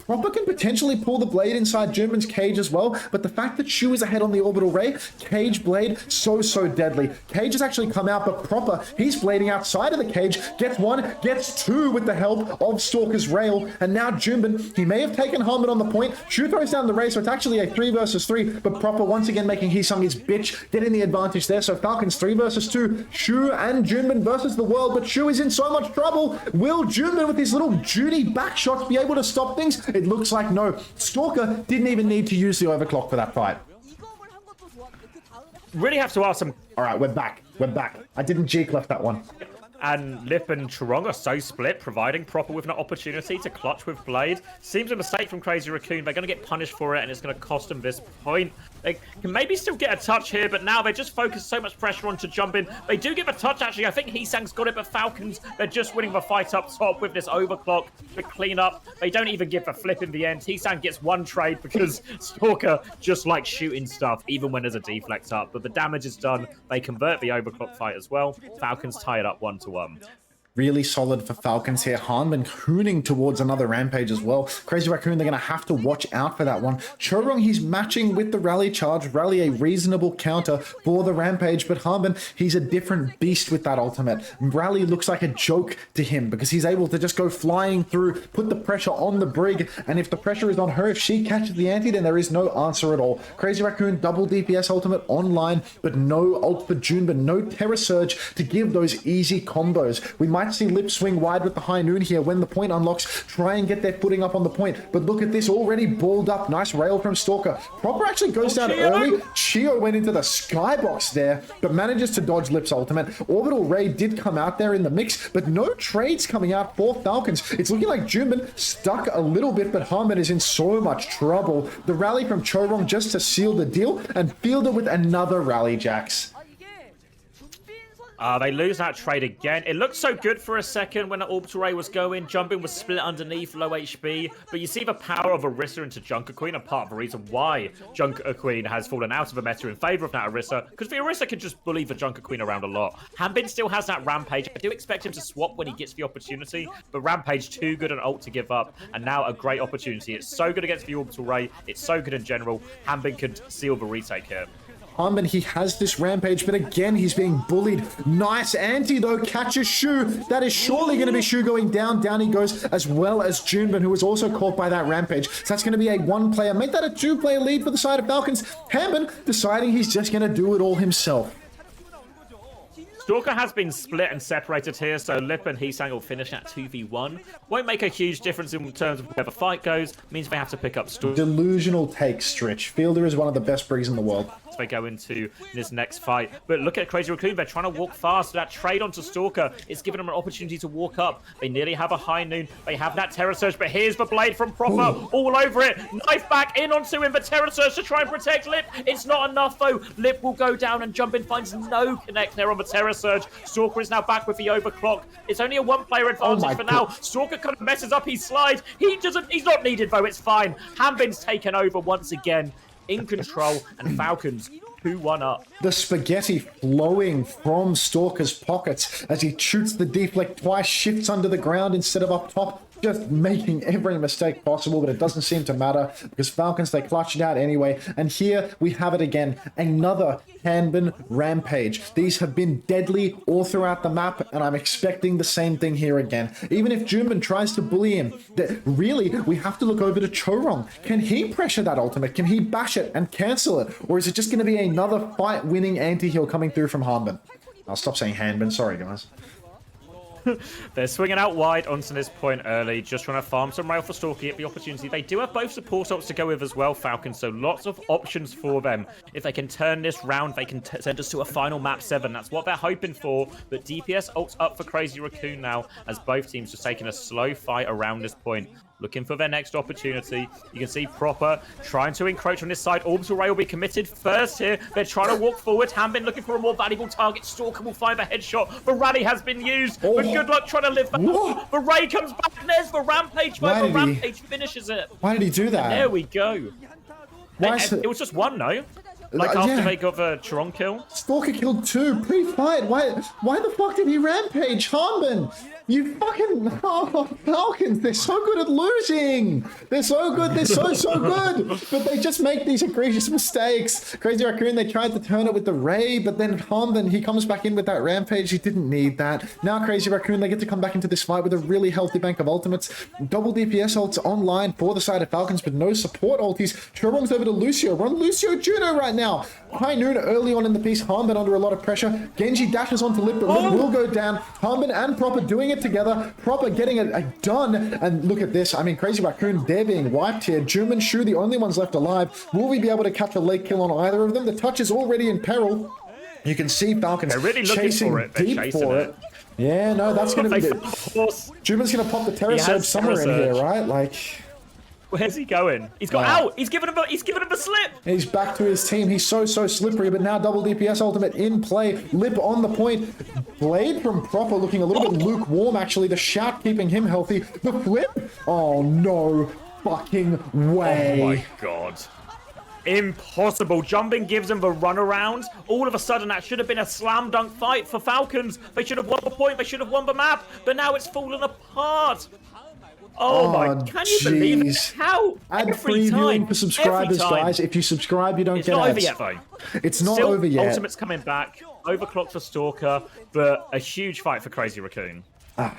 [SPEAKER 1] Proper can potentially pull the blade inside Junbin's cage as well, but the fact that Shu is ahead on the orbital ray, Cage blade, so deadly. Cage has actually come out, but Proper, he's blading outside of the cage, gets one, gets two with the help of Stalker's rail, and now Junbin, he may have taken Harmon on the point. Shu throws down the ray, so it's actually a 3 versus 3, but Proper once again making Hisung his bitch, getting the advantage there. So Falcons 3 versus 2, Shu and Junbin versus the world, but Shu is in so much trouble. Will Junbin with his little Judy back shots be able to stop things? It looks like no. Stalker didn't even need to use the overclock for that fight.
[SPEAKER 2] Really have to ask them.
[SPEAKER 1] All right, we're back. We're back. I didn't G-clef that one.
[SPEAKER 2] And Lip and Chorong are so split, providing Proper with an opportunity to clutch with Blade. Seems a mistake from Crazy Raccoon. They're going to get punished for it, and it's going to cost them this point. They can maybe still get a touch here, but now they just focus so much pressure on to jump in. They do give a touch, actually. I think Hisang's got it, but Falcons, they're just winning the fight up top with this overclock, the cleanup. They don't even give the flip in the end. Hisang gets one trade because Stalker just likes shooting stuff, even when there's a deflect up. But the damage is done. They convert the overclock fight as well. Falcons tie it up 1-1.
[SPEAKER 1] Really solid for Falcons here. Hanbin hooning towards another Rampage as well. Crazy Raccoon, they're going to have to watch out for that one. Chorong, he's matching with the Rally charge. Rally, a reasonable counter for the Rampage, but Hanbin, he's a different beast with that ultimate. Rally looks like a joke to him because he's able to just go flying through, put the pressure on the Brig, and if the pressure is on her, if she catches the ante, then there is no answer at all. Crazy Raccoon, double DPS ultimate online, but no ult for Junbin, no Terror Surge to give those easy combos. We might see Lip swing wide with the High Noon here when the point unlocks, try and get their footing up on the point, but look at this, already balled up. Nice rail from Stalker. Proper actually goes down early. Chio went into the skybox there, but manages to dodge Lip's ultimate. Orbital Ray did come out there in the mix, but no trades coming out for Falcons. It's looking like Junbin stuck a little bit, but Harmon is in so much trouble. The rally from Chorong just to seal the deal, and Fielder with another Rally Jacks.
[SPEAKER 2] They lose that trade again. It looked so good for a second when the Orbital Ray was going. Jumping was split underneath, low HP. But you see the power of Orisa into Junker Queen, and part of the reason why Junker Queen has fallen out of the meta in favor of that Orisa, because the Orisa can just bully the Junker Queen around a lot. Hanbin still has that Rampage. I do expect him to swap when he gets the opportunity, but Rampage too good an ult to give up, and now a great opportunity. It's so good against the Orbital Ray. It's so good in general. Hanbin could seal the retake here.
[SPEAKER 1] Hanbin, he has this Rampage, but again, he's being bullied. Nice anti, though, catches Shu. That is surely going to be Shu going down. Down he goes, as well as Junbin, who was also caught by that Rampage. So that's going to be a one-player. Make that a two-player lead for the side of Falcons. Hanbin deciding he's just going to do it all himself.
[SPEAKER 2] Stalker has been split and separated here, so Lip and Heesang will finish at 2v1. Won't make a huge difference in terms of where the fight goes. Means they have to pick up Stalker.
[SPEAKER 1] Delusional take, Stritch. Fielder is one of the best brigs in the world.
[SPEAKER 2] They go into this next fight. But look at Crazy Raccoon. They're trying to walk fast. That trade onto Stalker is giving them an opportunity to walk up. They nearly have a high noon. They have that Terror Surge, but here's the blade from Proper.
[SPEAKER 1] Ooh.
[SPEAKER 2] All over it. Knife back in onto him. The Terror Surge to try and protect Lip. It's not enough, though. Lip will go down and jump in. Finds no connect there on the Terror Surge. Stalker is now back with the overclock. It's only a one-player advantage for now. Stalker kind of messes up his slide. He's not needed, though. It's fine. Hanbin's taken over once again. In control, and Falcons 2-1 up.
[SPEAKER 1] The spaghetti flowing from Stalker's pockets as he shoots the deflect twice, shifts under the ground instead of up top, just making every mistake possible, but it doesn't seem to matter because Falcons, they clutch it out anyway. And here we have it again, another Hanbin rampage. These have been deadly all throughout the map, and I'm expecting the same thing here again. Even if Junbin tries to bully him, really, we have to look over to Chorong. Can he pressure that ultimate? Can he bash it and cancel it? Or is it just going to be another fight-winning anti-heal coming through from Hanbin? I'll stop saying Hanbin, sorry guys.
[SPEAKER 2] They're swinging out wide onto this point early, just trying to farm some rail for Stalker, get the opportunity. They do have both support ults to go with as well, Falcons, so lots of options for them. If they can turn this round, they can send us to a final map 7. That's what they're hoping for, but DPS ults up for Crazy Raccoon now, as both teams just taking a slow fight around this point. Looking for their next opportunity. You can see Proper trying to encroach on this side. Orbital Ray will be committed first here. They're trying to walk forward. Hanbin looking for a more valuable target. Stalker will find the headshot. The rally has been used. But good luck trying to live back. The Ray comes back. And there's the Rampage. The Rampage finishes it.
[SPEAKER 1] Why did he do that?
[SPEAKER 2] And there we go. It was just one, no? Like after they got the Chorong kill.
[SPEAKER 1] Stalker killed 2 pre-fight. Why the fuck did he rampage? Hanbin, you fucking Falcons, they're so good at losing. They're so good. They're so good. But they just make these egregious mistakes. Crazy Raccoon, they tried to turn it with the Ray, but then Hanbin, he comes back in with that rampage. He didn't need that. Now Crazy Raccoon, they get to come back into this fight with a really healthy bank of ultimates. Double DPS ults online for the side of Falcons, but no support ultis. Chorong's over to Lucio. We're on Lucio Juno right now. High noon early on in the piece. Hanbin under a lot of pressure. Genji dashes onto Lip, but Lip will go down. Hanbin and Proper doing it together. Proper getting it done. And look at this. I mean, Crazy Raccoon, they're being wiped here. Jum and Shu, the only ones left alive. Will we be able to catch a late kill on either of them? The touch is already in peril. You can see Falcons
[SPEAKER 2] really
[SPEAKER 1] chasing
[SPEAKER 2] for it. They're
[SPEAKER 1] deep
[SPEAKER 2] chasing
[SPEAKER 1] for
[SPEAKER 2] it.
[SPEAKER 1] it. Yeah, no, that's going to be good. Juman's going to pop the Terror Surge somewhere in here, right? Like...
[SPEAKER 2] Where's he going? He's got out. He's given him the slip.
[SPEAKER 1] He's back to his team. He's so slippery, but now double DPS ultimate in play. Lip on the point. Blade from Proper looking a little bit lukewarm, actually. The shout keeping him healthy. The flip. Oh, no fucking way.
[SPEAKER 2] Oh, my God. Impossible. Jumping gives him the runaround. All of a sudden, that should have been a slam dunk fight for Falcons. They should have won the point. They should have won the map. But now it's fallen apart. Oh my, can you believe it? How?
[SPEAKER 1] Add free viewing for subscribers, guys. If you subscribe, you don't get ads.
[SPEAKER 2] It's not over yet, though.
[SPEAKER 1] It's not over yet.
[SPEAKER 2] Ultimate's coming back. Overclock for Stalker, but a huge fight for Crazy Raccoon.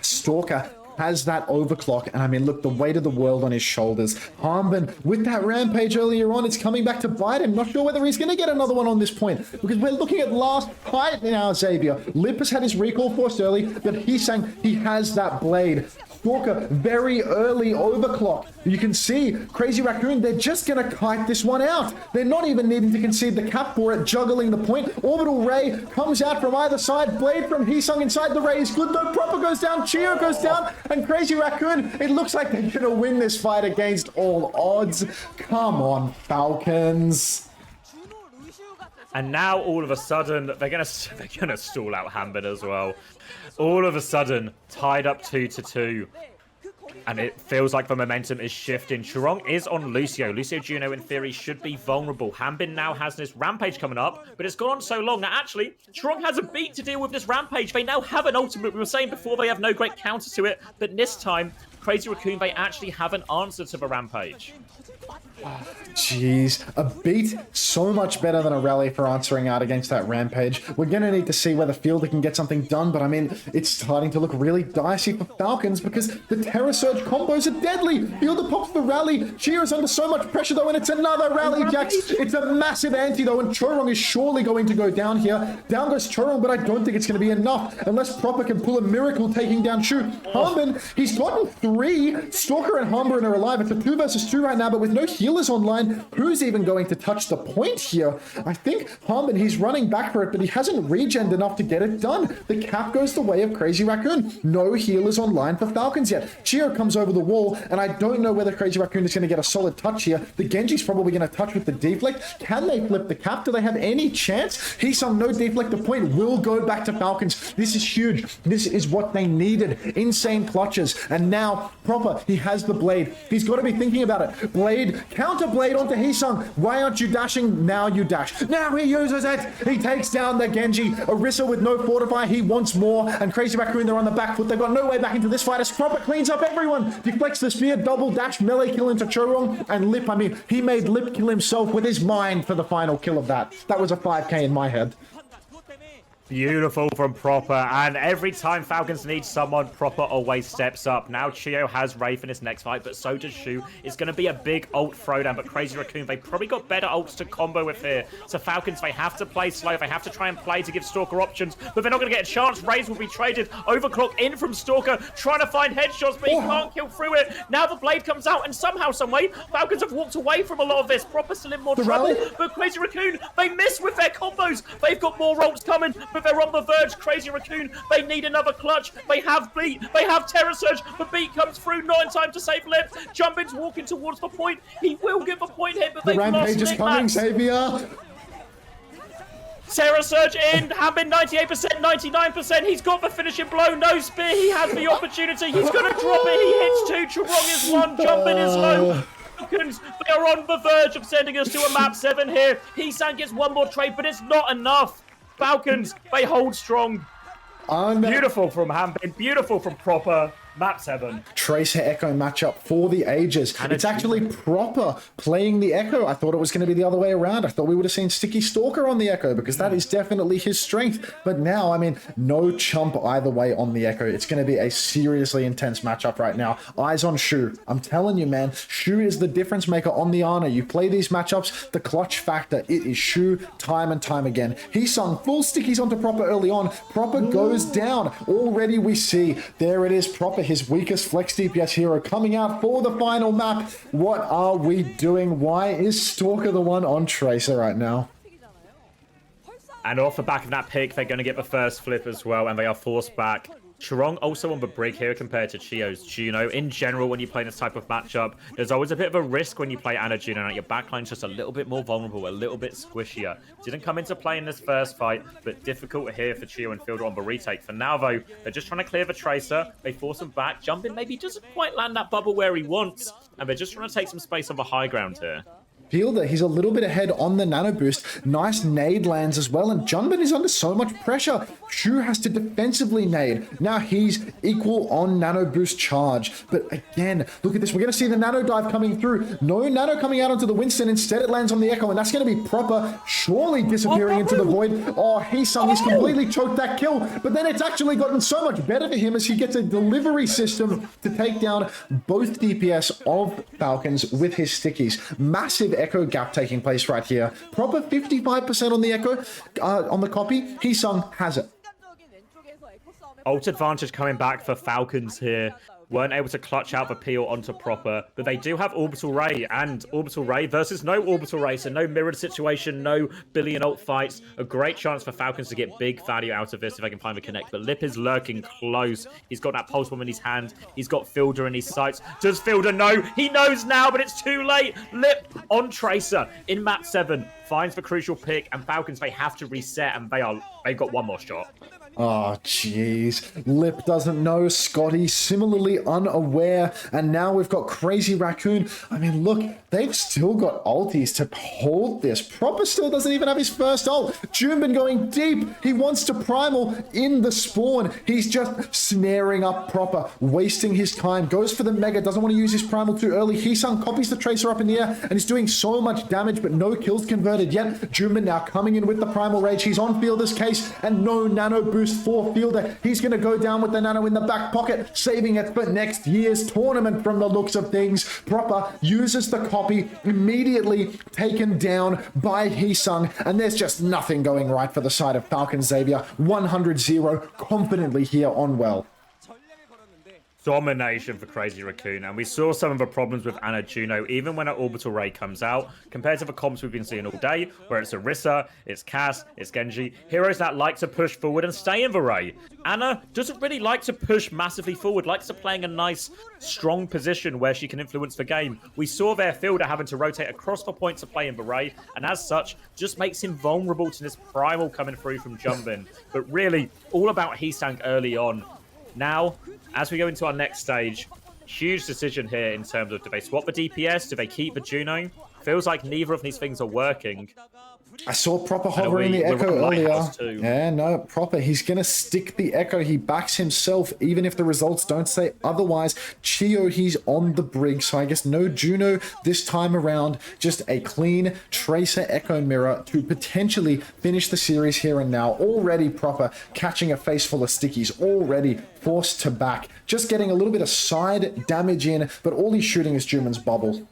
[SPEAKER 1] Stalker has that overclock, and I mean, look, the weight of the world on his shoulders. Hanbin, with that rampage earlier on, it's coming back to bite him. Not sure whether he's going to get another one on this point, because we're looking at last fight now, Xavier. Lip has had his recall forced early, but he's saying he has that blade. Stalker, very early overclock. You can see Crazy Raccoon, they're just going to kite this one out. They're not even needing to concede the cap for it, juggling the point. Orbital Ray comes out from either side. Blade from Heesung inside the Ray is good, though. Proper goes down, Chio goes down, and Crazy Raccoon, it looks like they're going to win this fight against all odds. Come on, Falcons.
[SPEAKER 2] And now, all of a sudden, they're gonna stall out Hanbin as well. All of a sudden, tied up 2-2. And it feels like the momentum is shifting. Chorong is on Lucio. Lucio Juno, in theory, should be vulnerable. Hanbin now has this rampage coming up, but it's gone on so long. Now, actually, Chorong has a beat to deal with this rampage. They now have an ultimate. We were saying before they have no great counter to it, but this time, Crazy Raccoon, they actually have an answer to the Rampage.
[SPEAKER 1] Jeez, a beat so much better than a rally for answering out against that Rampage. We're going to need to see whether Fielder can get something done, but I mean, it's starting to look really dicey for Falcons because the Terror Surge combos are deadly. Fielder pops the rally. Chia is under so much pressure though, and it's another rally, Jax. It's a massive anti though, and Chorong is surely going to go down here. Down goes Chorong, but I don't think it's going to be enough unless Proper can pull a miracle taking down Shu. Harmon, he's gotten 3. Stalker and Harmon are alive. It's a 2 versus 2 right now, but with no healers online, who's even going to touch the point here? I think Harmon, he's running back for it, but he hasn't regened enough to get it done. The cap goes the way of Crazy Raccoon. No healers online for Falcons yet. Chio comes over the wall, and I don't know whether Crazy Raccoon is going to get a solid touch here. The Genji's probably going to touch with the deflect. Can they flip the cap? Do they have any chance? Heesung, no deflect. The point will go back to Falcons. This is huge. This is what they needed. Insane clutches. And now, Proper, he has the blade. He's got to be thinking about it. Blade, counter blade onto Heesung. Why aren't you dashing? Now you dash. Now he uses it. He takes down the Genji. Orisa with no fortify. He wants more. And Crazy Raccoon, they're on the back foot. They've got no way back into this fight as Proper cleans up everyone. Deflects the spear, double dash, melee kill into Chorong. And Lip, I mean, he made Lip kill himself with his mind for the final kill of that. That was a 5k in my head.
[SPEAKER 2] Beautiful from Proper, and every time Falcons need someone, Proper always steps up. Now Chio has Wraith in his next fight, but so does Shu. It's going to be a big ult throwdown, but Crazy Raccoon, they probably got better ults to combo with here. So Falcons, they have to play slow. They have to try and play to give Stalker options, but they're not going to get a chance. Raze will be traded. Overclock in from Stalker, trying to find headshots, but he can't kill through it. Now the blade comes out, and somehow, someway, Falcons have walked away from a lot of this. Proper still in more trouble, but Crazy Raccoon, they miss with their combos. They've got more ults coming, but they're on the verge. Crazy Raccoon, they need another clutch. They have Beat, they have Terror Surge. The Beat comes through, not in time to save Lip. Jumpin's walking towards the point. He will give a point hit, but they've lost
[SPEAKER 1] Rampage is coming, Xavier.
[SPEAKER 2] Terror Surge in, Hambin 98%, 99%. He's got the finishing blow. No spear. He has the opportunity. He's going to drop it. He hits 2. Chorong is 1. Jumpin is low. Falcons, they are on the verge of sending us to a map 7 here. Heesang gets one more trade, but it's not enough. Falcons, they hold strong. Beautiful from Hambin, beautiful from Proper. Map 7.
[SPEAKER 1] Tracer Echo matchup for the ages. It's actually Proper playing the Echo. I thought it was going to be the other way around. I thought we would have seen Sticky Stalker on the Echo because that is definitely his strength. But now, I mean, no chump either way on the Echo. It's going to be a seriously intense matchup right now. Eyes on Shu. I'm telling you, man, Shu is the difference maker on the Ana. You play these matchups, the clutch factor, it is Shu time and time again. Heesung full stickies onto Proper early on. Proper goes down. Already we see, there it is, Proper, his weakest flex DPS hero, coming out for the final map. What are we doing? Why is Stalker the one on Tracer right now?
[SPEAKER 2] And off the back of that pick, they're going to get the first flip as well, and they are forced back. Chorong also on the brig here compared to Chio's Juno. In general, when you play this type of matchup, there's always a bit of a risk when you play Ana Juno. Your backline's just a little bit more vulnerable, a little bit squishier. Didn't come into play in this first fight, but difficult here for Chio and Fielder on the retake. For now, though, they're just trying to clear the Tracer. They force him back. Jumpin maybe doesn't quite land that bubble where he wants, and they're just trying to take some space on the high ground here.
[SPEAKER 1] Fielder, he's a little bit ahead on the nano boost. Nice nade lands as well, and Junbin is under so much pressure. Shu has to defensively nade. Now he's equal on nano boost charge. But again, look at this. We're going to see the nano dive coming through. No nano coming out onto the Winston. Instead, it lands on the Echo, and that's going to be Proper, surely disappearing into the void. Oh, he's completely choked that kill. But then it's actually gotten so much better for him as he gets a delivery system to take down both DPS of Falcons with his stickies. Massive Echo gap taking place right here. Proper 55% on the Echo, on the copy. Heesung has it.
[SPEAKER 2] Ult advantage coming back for Falcons here. Weren't able to clutch out the peel onto Proper, but they do have Orbital Ray, and Orbital Ray versus no Orbital Ray, so no mirrored situation, no billion ult fights. A great chance for Falcons to get big value out of this if they can find the connect, but Lip is lurking close. He's got that pulse bomb in his hand. He's got Fielder in his sights. Does Fielder know? He knows now, but it's too late. Lip on Tracer in map 7 finds the crucial pick, and Falcons, they have to reset, and they've got one more shot.
[SPEAKER 1] Oh, jeez. Lip doesn't know. Scotty similarly unaware. And now we've got Crazy Raccoon. I mean, look, they've still got ultis to hold this. Proper still doesn't even have his first ult. Junbin going deep. He wants to primal in the spawn. He's just snaring up Proper, wasting his time. Goes for the mega. Doesn't want to use his primal too early. Hisung copies the tracer up in the air and is doing so much damage, but no kills converted yet. Junbin now coming in with the primal rage. He's on Fielder's case and no nano boost for Fielder. He's going to go down with the nano in the back pocket, saving it for next year's tournament from the looks of things. Proper uses the copy, immediately taken down by Hisung, and there's just nothing going right for the side of Falcon Xavier. 100-0 confidently here on well.
[SPEAKER 2] Domination for Crazy Raccoon, and we saw some of the problems with Anna Juno even when her orbital ray comes out compared to the comps we've been seeing all day, where it's Orisa, it's Cass, it's Genji, heroes that like to push forward and stay in the ray. Anna doesn't really like to push massively forward, likes to playing a nice strong position where she can influence the game. We saw their Fielder having to rotate across the point to play in the ray, and as such just makes him vulnerable to this primal coming through from Jumbin. But really all about Hisang early on. Now, as we go into our next stage, huge decision here in terms of, do they swap the DPS? Do they keep the Juno? Feels like neither of these things are working.
[SPEAKER 1] I saw Proper hovering the Echo earlier. Yeah, no, Proper. He's going to stick the Echo. He backs himself, even if the results don't say otherwise. Chio, he's on the brig, so I guess no Juno this time around. Just a clean Tracer Echo Mirror to potentially finish the series here and now. Already Proper catching a face full of stickies. Already forced to back. Just getting a little bit of side damage in, but all he's shooting is Juman's bubble.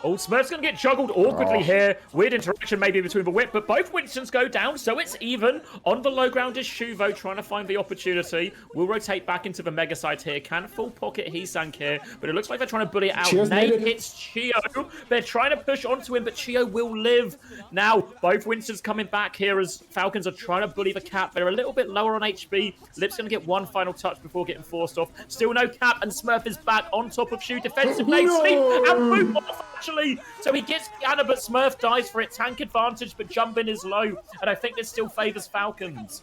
[SPEAKER 2] Oh, Smurf's going to get juggled awkwardly here. Weird interaction maybe between the whip, but both Winstons go down, so it's even. On the low ground is Shuvo trying to find the opportunity. We'll rotate back into the mega side here. Can full pocket Hisang here, but it looks like they're trying to bully it out. Nate hits Chio. They're trying to push onto him, but Chio will live. Now, both Winstons coming back here as Falcons are trying to bully the cap. They're a little bit lower on HP. Lip's going to get one final touch before getting forced off. Still no cap, and Smurf is back on top of Shu. Defensive lane sleep and move off. So he gets Anna, but Smurf dies for it. Tank advantage, but Jumbin is low. And I think this still favors Falcons.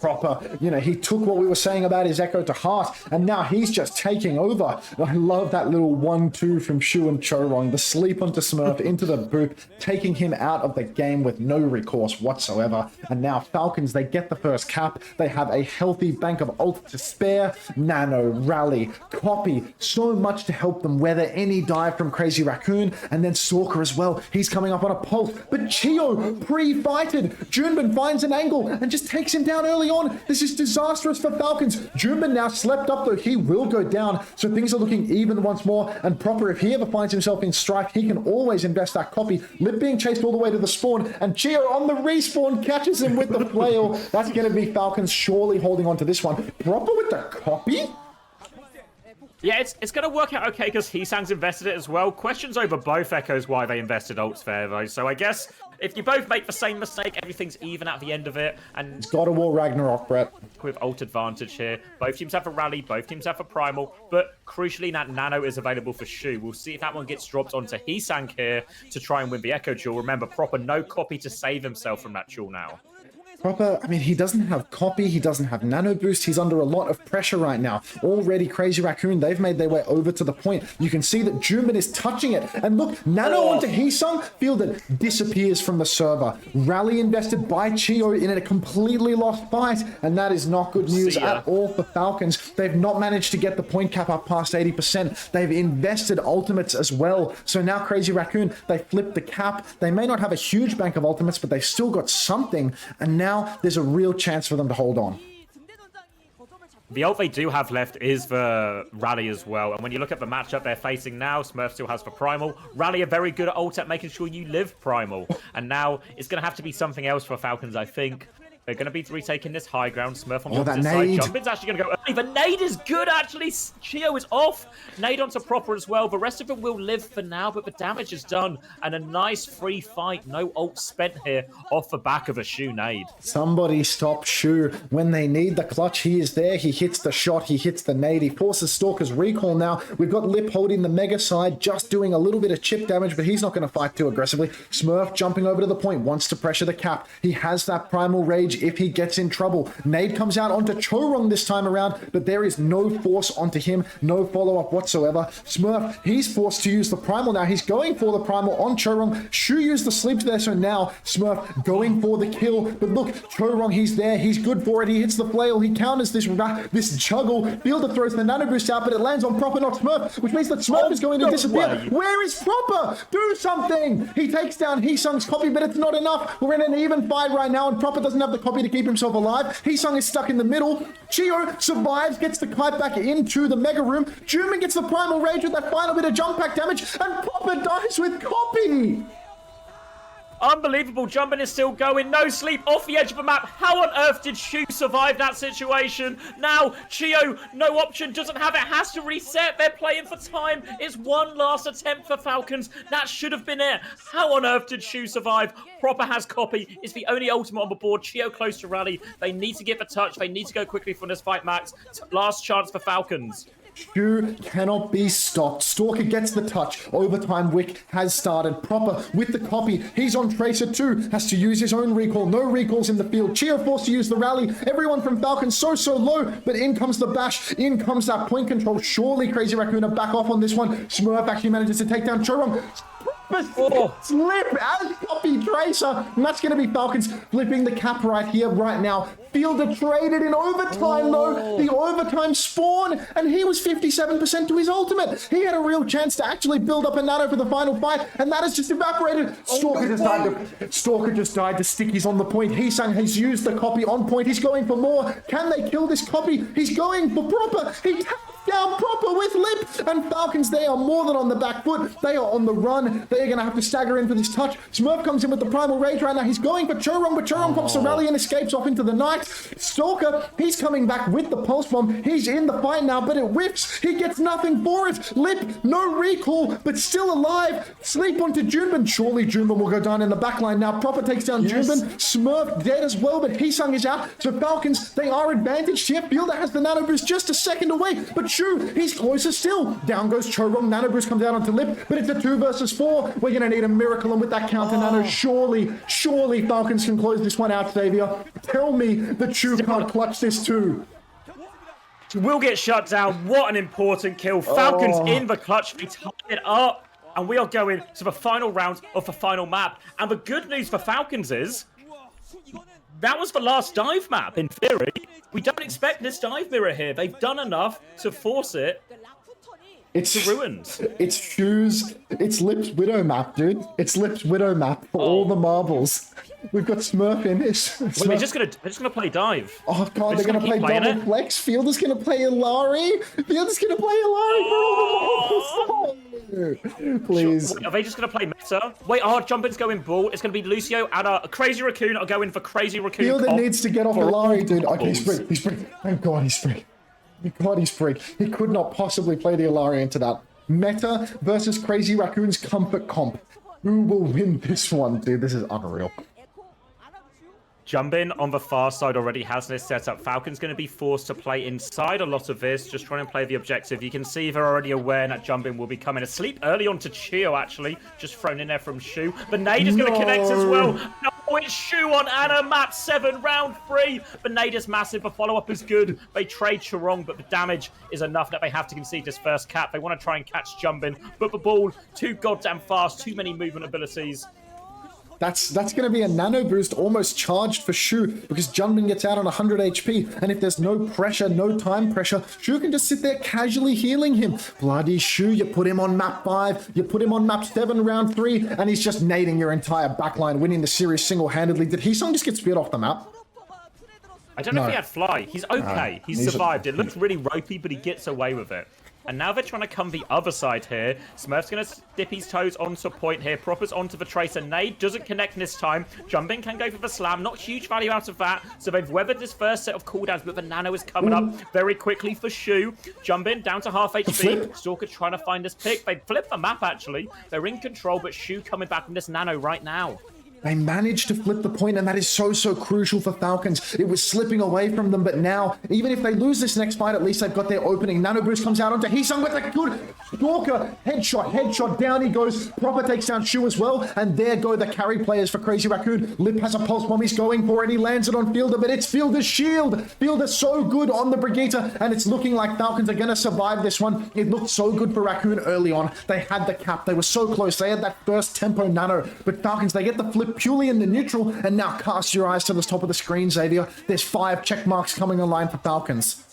[SPEAKER 1] Proper, you know, he took what we were saying about his Echo to heart, and now he's just taking over. I love that little 1-2 from Shu and Chorong. The sleep onto Smurf into the boot, taking him out of the game with no recourse whatsoever. And now Falcons, they get the first cap. They have a healthy bank of ult to spare. Nano, Rally, Copy, so much to help them weather any dive from Crazy Raccoon. And then Stalker as well. He's coming up on a pulse, but Chio pre-fighted. Junbin finds an angle and just takes him down early on. This is disastrous for Falcons. Junbin now slept up though. He will go down, so things are looking even once more. And Proper, if he ever finds himself in strife, he can always invest that copy. Lip being chased all the way to the spawn, and Chio on the respawn catches him with the flail. That's going to be Falcons surely holding on to this one. Proper with the copy?
[SPEAKER 2] Yeah, it's going to work out okay because Hisang's invested it as well. Questions over both Echoes why they invested ults there, though. So I guess if you both make the same mistake, everything's even at the end of it. And
[SPEAKER 1] it's God of War Ragnarok, Brett.
[SPEAKER 2] With ult advantage here. Both teams have a Rally, both teams have a Primal, but crucially, that Nano is available for Shu. We'll see if that one gets dropped onto Hisang here to try and win the Echo duel. Remember, Proper no copy to save himself from that duel now.
[SPEAKER 1] Proper, I mean, he doesn't have copy, he doesn't have nano boost, he's under a lot of pressure right now. Already Crazy Raccoon, they've made their way over to the point. You can see that Junbin is touching it, and look, nano onto Hisung, Fielder disappears from the server. Rally invested by Chio in a completely lost fight, and that is not good news at all for Falcons. They've not managed to get the point cap up past 80%. They've invested ultimates as well. So now Crazy Raccoon, they flip the cap. They may not have a huge bank of ultimates, but they've still got something, and now there's a real chance for them to hold on.
[SPEAKER 2] The ult they do have left is the Rally as well. And when you look at the matchup they're facing now, Smurf still has the Primal. Rally are very good at ult at making sure you live Primal. And now it's going to have to be something else for Falcons, I think. They're going to be retaking this high ground. Smurf on the opposite side. Jumbin's actually going to go early. The nade is good, actually. Chio is off. Nade onto Proper as well. The rest of them will live for now, but the damage is done. And a nice free fight. No ult spent here off the back of a Shu nade.
[SPEAKER 1] Somebody stop Shu. When they need the clutch, he is there. He hits the shot. He hits the nade. He forces Stalker's recall now. We've got Lip holding the mega side, just doing a little bit of chip damage, but he's not going to fight too aggressively. Smurf jumping over to the point, wants to pressure the cap. He has that primal rage Stage if he gets in trouble. Nade comes out onto Chorong this time around, but there is no force onto him, no follow-up whatsoever. Smurf, he's forced to use the Primal now. He's going for the Primal on Chorong. Shu used the sleep there, so now Smurf going for the kill. But look, Chorong, he's there. He's good for it. He hits the flail. He counters this juggle. Fielder throws the nano boost out, but it lands on Proper, not Smurf, which means that Smurf is going to disappear. Where is Proper? Do something! He takes down Heesung's copy, but it's not enough. We're in an even fight right now, and Proper doesn't have the copy to keep himself alive. Heesung is stuck in the middle. Chio survives, gets the kite back into the Mega Room. Juman gets the Primal Rage with that final bit of jump pack damage, and Proper dies with copy!
[SPEAKER 2] Unbelievable. Jumping is still going. No sleep off the edge of the map. How on earth did Shu survive that situation? Now, Chio, no option, doesn't have it, has to reset. They're playing for time. It's one last attempt for Falcons. That should have been it. How on earth did Shu survive? Proper has copy. It's the only ultimate on the board. Chio close to rally. They need to get the touch. They need to go quickly from this fight, Max. Last chance for Falcons.
[SPEAKER 1] Shu cannot be stopped. Stalker gets the touch. Overtime Wick has started. Proper with the copy. He's on Tracer too. Has to use his own recall. No recalls in the field. Chio forced to use the rally. Everyone from Falcon so low. But in comes the bash. In comes that point control. Surely Crazy Raccoon are back off on this one. Smurf actually manages to take down Chorong. Slip as copy Tracer. And that's going to be Falcons flipping the cap right here, right now. Fielder traded in overtime, though. The overtime spawn, and he was 57% to his ultimate. He had a real chance to actually build up a nano for the final fight, and that has just evaporated. Stalker just died to stickies on the point. Heesung has used the copy on point. He's going for more. Can they kill this copy? He's going for Proper. He tapped down Proper with Lip, and Falcons, they are more than on the back foot. They are on the run. They are going to have to stagger in for this touch. Smurf comes in with the Primal Rage right now. He's going for Chorong, but Chorong pops the rally and escapes off into the night. Stalker, he's coming back with the Pulse Bomb. He's in the fight now, but it whiffs. He gets nothing for it. Lip, no recall, but still alive. Sleep onto Junbin. Surely Junbin will go down in the backline now. Proper takes down Junbin. Smurf dead as well, but Heesung is out. So Falcons, they are advantaged here. Fielder has the nano boost just a second away, but Shu, he's closer still. Down goes Chorong. Nano boost comes out onto Lip, but it's a 2 versus 4. We're going to need a miracle, and with that counter nano, surely Falcons can close this one out, Xavier. Tell me that Shu can't clutch this too.
[SPEAKER 2] Will get shut down. What an important kill. Falcons in the clutch. They tie it up. And we are going to the final round of the final map. And the good news for Falcons is that was the last dive map, in theory. We don't expect this dive mirror here. They've done enough to force it. It's ruins.
[SPEAKER 1] It's Shu's. It's Lip's Widow map, dude. It's Lip's Widow map for all the marbles. We've got Smurf in this.
[SPEAKER 2] Wait, they're just gonna play dive.
[SPEAKER 1] Oh god, they're gonna play double flex. Fielder's gonna play Ilari. Fielder's gonna play Ilari for all the marbles. Please.
[SPEAKER 2] Wait, are they just gonna play meta? Wait, Jumpin's going ball. It's gonna be Lucio and a Crazy Raccoon are going for Crazy Raccoon.
[SPEAKER 1] Fielder needs to get off Ilari, dude. Okay, he's free. He's free. Thank god he's free. Thank god he's free. He could not possibly play the Ilari into that. Meta versus Crazy Raccoon's comfort comp. Who will win this one, dude? This is unreal.
[SPEAKER 2] Jumpin on the far side already has this setup. Falcon's going to be forced to play inside a lot of this, just trying to play the objective. You can see they're already aware that Jumpin will be coming asleep early on to Chio, actually. Just thrown in there from Shu. The nade is going to connect as well. No, it's Shu on Anna, map 7, round 3. The nade is massive. The follow-up is good. They trade Chorong, but the damage is enough that they have to concede this first cap. They want to try and catch Jumpin, but the ball, too goddamn fast, too many movement abilities.
[SPEAKER 1] That's going to be a nano boost almost charged for Shu because Junbin gets out on 100 HP. And if there's no pressure, no time pressure, Shu can just sit there casually healing him. Bloody Shu, you put him on map 5, you put him on map 7, round 3, and he's just nading your entire backline, winning the series single-handedly. Did Heesung just get speared off the map?
[SPEAKER 2] I don't know if he had fly. He's okay. He's survived. It looks really ropey, but he gets away with it. And now they're trying to come the other side here. Smurf's going to dip his toes onto point here. Proper's onto the Tracer. Nade doesn't connect this time. Jumpin can go for the slam. Not huge value out of that. So they've weathered this first set of cooldowns, but the nano is coming up very quickly for Shu. Jumpin down to half HP. Stalker trying to find this pick. They flip the map, actually. They're in control, but Shu coming back from this nano right now.
[SPEAKER 1] They managed to flip the point, and that is so crucial for Falcons. It was slipping away from them, but now, even if they lose this next fight, at least they've got their opening. Nano Boost comes out onto Heesung with a good Stalker. Headshot, down he goes. Proper takes down Shu as well, and there go the carry players for Crazy Raccoon. Lip has a pulse bomb he's going for, and he lands it on Fielder, but it's Fielder's shield. Fielder's so good on the Brigitte, and it's looking like Falcons are going to survive this one. It looked so good for Raccoon early on. They had the cap. They were so close. They had that first tempo nano, but Falcons, they get the flip purely in the neutral, and now cast your eyes to the top of the screen, Xavier. There's 5 check marks coming online for Falcons.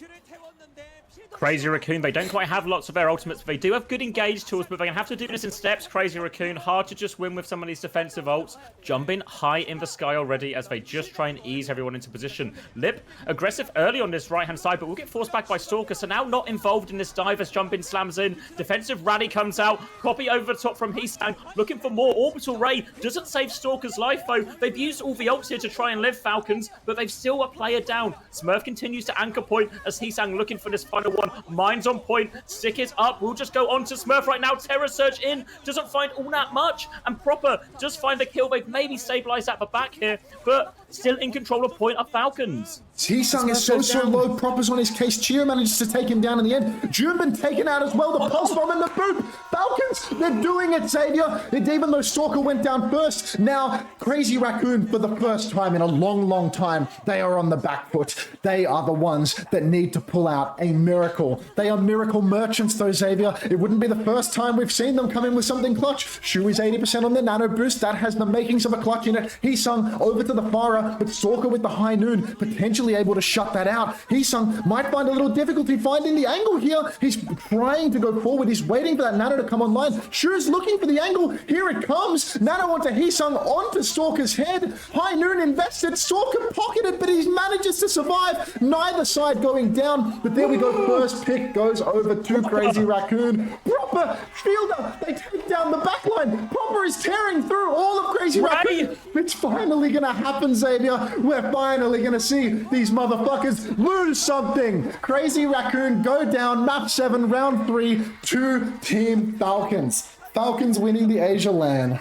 [SPEAKER 2] Crazy Raccoon, they don't quite have lots of their ultimates. They do have good engage tools, but they're going to have to do this in steps. Crazy Raccoon, hard to just win with some of these defensive ults. Jumping high in the sky already as they just try and ease everyone into position. Lip, aggressive early on this right-hand side, but will get forced back by Stalker, so now not involved in this dive as Jumping slams in. Defensive rally comes out. Copy over the top from Heesang, looking for more. Orbital Ray doesn't save Stalker's life, though. They've used all the ults here to try and live Falcons, but they've still a player down. Smurf continues to anchor point as Heesang looking for this final one. Mine's on point. Stick is up. We'll just go on to Smurf right now. Terror Surge in. Doesn't find all that much. And Proper does find the kill. They've maybe stabilized at the back here, but still in control of point of Falcons.
[SPEAKER 1] Heesung is so low. Proper's on his case. Chio manages to take him down in the end. Junbin taken out as well. The pulse bomb and the boot. Falcons, they're doing it, Xavier. Even though Stalker went down first, now Crazy Raccoon, for the first time in a long time, they are on the back foot. They are the ones that need to pull out a miracle. They are miracle merchants, though, Xavier. It wouldn't be the first time we've seen them come in with something clutch. Shu is 80% on the nano boost. That has the makings of a clutch in it. Heesung over to the Farah, but Stalker with the high noon, potentially able to shut that out. Heesung might find a little difficulty finding the angle here. He's trying to go forward. He's waiting for that nano to come online. Shu's looking for the angle. Here it comes. Nano onto Heesung, onto Stalker's head. High noon invested. Stalker pocketed, but he manages to survive. Neither side going down, but there we go. First pick goes over to Crazy Raccoon. Proper Fielder, they take down the backline. Proper is tearing through all of Crazy Raccoon. It's finally gonna happen, Xavier. We're finally gonna see these motherfuckers lose something. Crazy Raccoon go down, map 7, round 3 to Team Falcons. Falcons winning the Asia LAN.